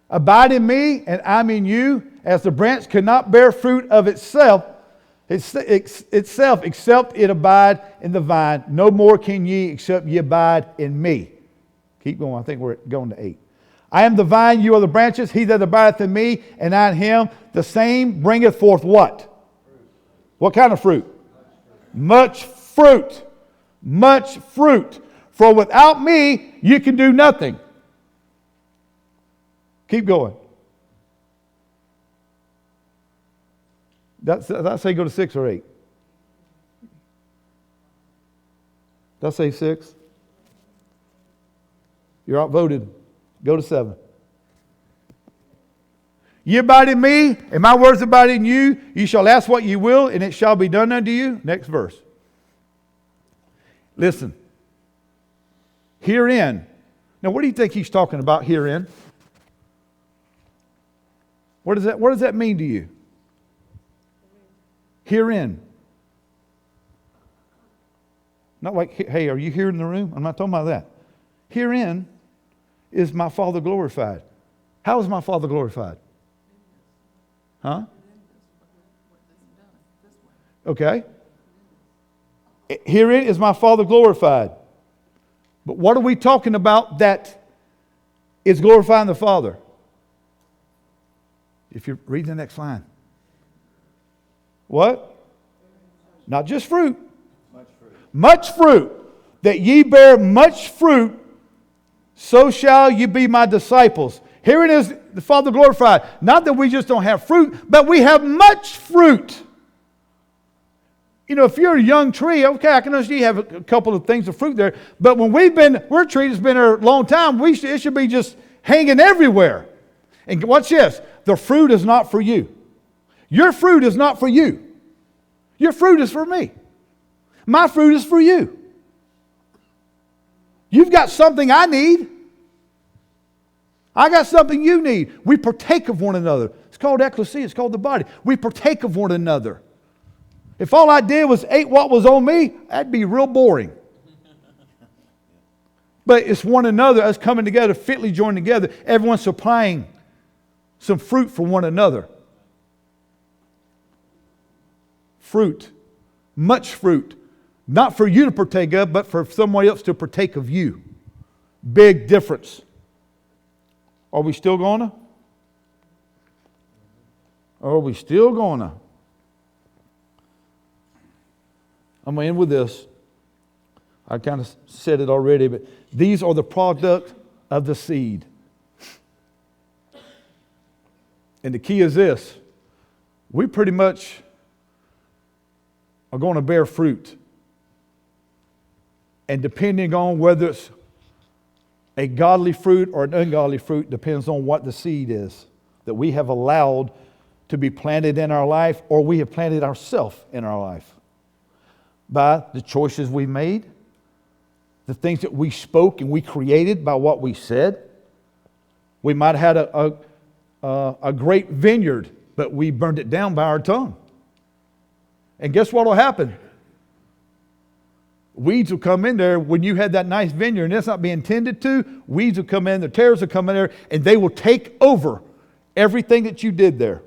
Abide in me, and I'm in you, as the branch cannot bear fruit of itself, except it abide in the vine. No more can ye, except ye abide in me. Keep going. I think we're going to 8. I am the vine, you are the branches. He that abideth in me, and I in him, the same bringeth forth what? What kind of fruit? Much fruit. Much fruit. For without me, you can do nothing. Keep going. Did I say go to 6 or 8? Did I say 6? You're outvoted. Go to 7. Ye abide in me, and my words abide in you. You shall ask what ye will, and it shall be done unto you. Next verse. Listen. Herein. Now, what do you think he's talking about herein? What does that mean to you? Herein. Not like, hey, are you here in the room? I'm not talking about that. Herein is my Father glorified. How is my Father glorified? Huh? Okay. Herein is my Father glorified. But what are we talking about that is glorifying the Father? If you read the next line. What? Not just fruit. Much fruit. Much fruit. That ye bear much fruit, so shall ye be my disciples. Herein is the Father glorified. Not that we just don't have fruit, but we have much fruit. You know, if you're a young tree, okay, I can understand you have a couple of things of fruit there. But when we're a tree that's been there a long time, it should be just hanging everywhere. And watch this. The fruit is not for you. Your fruit is not for you. Your fruit is for me. My fruit is for you. You've got something I need. I got something you need. We partake of one another. It's called ecclesia. It's called the body. We partake of one another. If all I did was ate what was on me, that'd be real boring. But it's one another, us coming together, fitly joined together. Everyone supplying some fruit for one another. Fruit. Much fruit. Not for you to partake of, but for someone else to partake of you. Big difference. Are we still gonna? Are we still gonna? I'm going to end with this. I kind of said it already, but these are the product of the seed. And the key is this. We pretty much are going to bear fruit. And depending on whether it's a godly fruit or an ungodly fruit depends on what the seed is that we have allowed to be planted in our life, or we have planted ourselves in our life. By the choices we made, the things that we spoke and we created by what we said. We might have had a great vineyard, but we burned it down by our tongue. And guess what will happen? Weeds will come in there when you had that nice vineyard and it's not being tended to. Weeds will come in, the tares will come in there, and they will take over everything that you did there.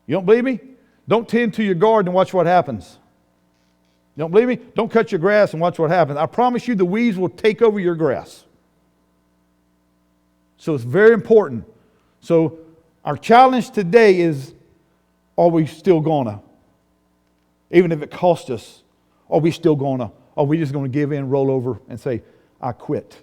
You don't believe me? Don't tend to your garden and watch what happens. You don't believe me? Don't cut your grass and watch what happens. I promise you the weeds will take over your grass. So it's very important. So our challenge today is, are we still gonna? Even if it costs us, are we still gonna? Are we just gonna give in, roll over, and say, I quit?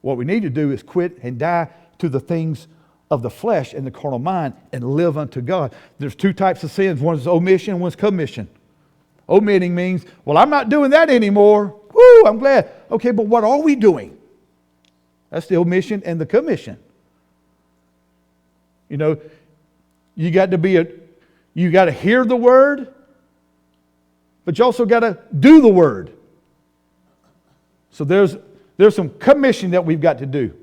What we need to do is quit and die to the things of the flesh and the carnal mind and live unto God. There's two types of sins. One is omission and one's commission. Omitting means, well, I'm not doing that anymore. Woo, I'm glad. Okay, but what are we doing? That's the omission and the commission. You know, you got to hear the word, but you also got to do the word. So there's some commission that we've got to do.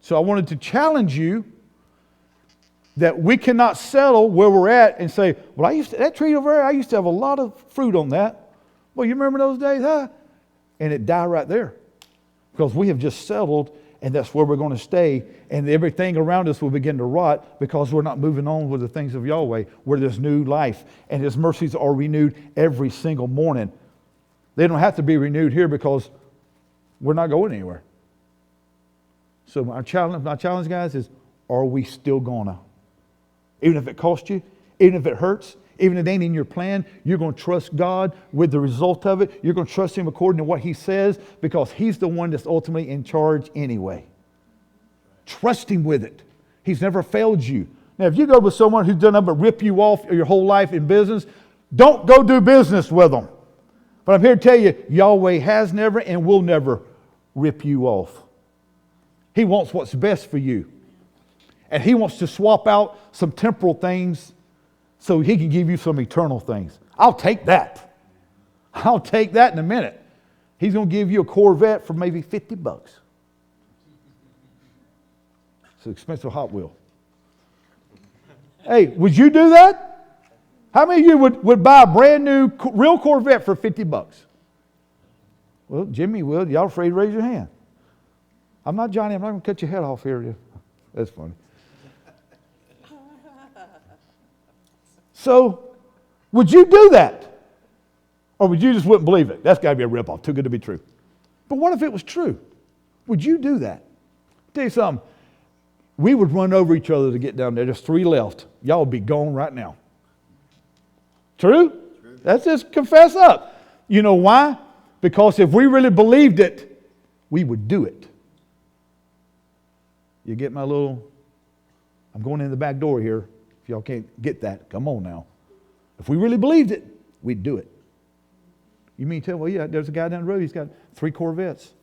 So I wanted to challenge you that we cannot settle where we're at and say, well, that tree over there, I used to have a lot of fruit on that. Well, you remember those days, huh? And it died right there. Because we have just settled, and that's where we're going to stay. And everything around us will begin to rot because we're not moving on with the things of Yahweh, where there's new life. And His mercies are renewed every single morning. They don't have to be renewed here because we're not going anywhere. So my challenge, guys, is are we still gonna? Even if it costs you, even if it hurts, even if it ain't in your plan, you're going to trust God with the result of it. You're going to trust Him according to what He says because He's the one that's ultimately in charge anyway. Trust Him with it. He's never failed you. Now, if you go with someone who's done nothing but rip you off your whole life in business, don't go do business with them. But I'm here to tell you, Yahweh has never and will never rip you off. He wants what's best for you. And He wants to swap out some temporal things so He can give you some eternal things. I'll take that. I'll take that in a minute. He's going to give you a Corvette for maybe $50. It's an expensive Hot Wheel. Hey, would you do that? How many of you would buy a brand new real Corvette for $50? Well, Jimmy will. Y'all afraid to raise your hand. I'm not Johnny. I'm not going to cut your head off here. That's funny. So, would you do that? Or would you just wouldn't believe it? That's got to be a ripoff. Too good to be true. But what if it was true? Would you do that? I'll tell you something. We would run over each other to get down there. There's 3 left. Y'all would be gone right now. True? Let's just confess up. You know why? Because if we really believed it, we would do it. You get my little, I'm going in the back door here. If y'all can't get that, come on now. If we really believed it, we'd do it. You mean tell, well, yeah, there's a guy down the road, he's got 3 Corvettes.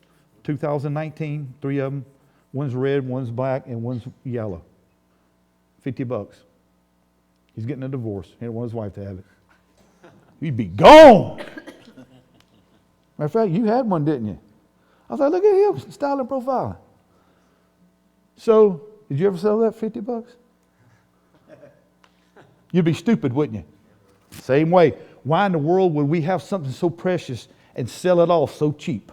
2019, 3 of them. One's red, one's black, and one's yellow. $50. He's getting a divorce. He didn't want his wife to have it. You'd be gone. Matter of fact, you had one, didn't you? I was like, look at him, styling, profiling. So, did you ever sell that $50? You'd be stupid, wouldn't you? Same way. Why in the world would we have something so precious and sell it off so cheap?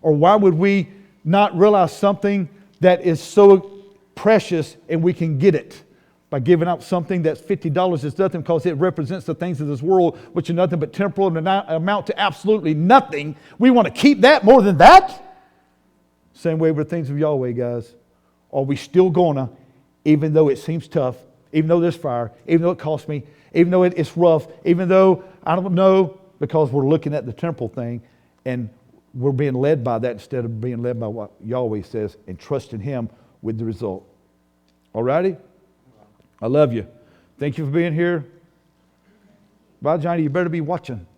Or why would we not realize something that is so precious and we can get it by giving up something that's $50 is nothing because it represents the things of this world which are nothing but temporal and amount to absolutely nothing. We want to keep that more than that? Same way with things of Yahweh, guys. Are we still gonna, even though it seems tough, even though there's fire, even though it costs me, even though it's rough, even though I don't know, because we're looking at the temporal thing and we're being led by that instead of being led by what Yahweh says and trusting Him with the result. All righty? I love you. Thank you for being here. Bye, Johnny. You better be watching.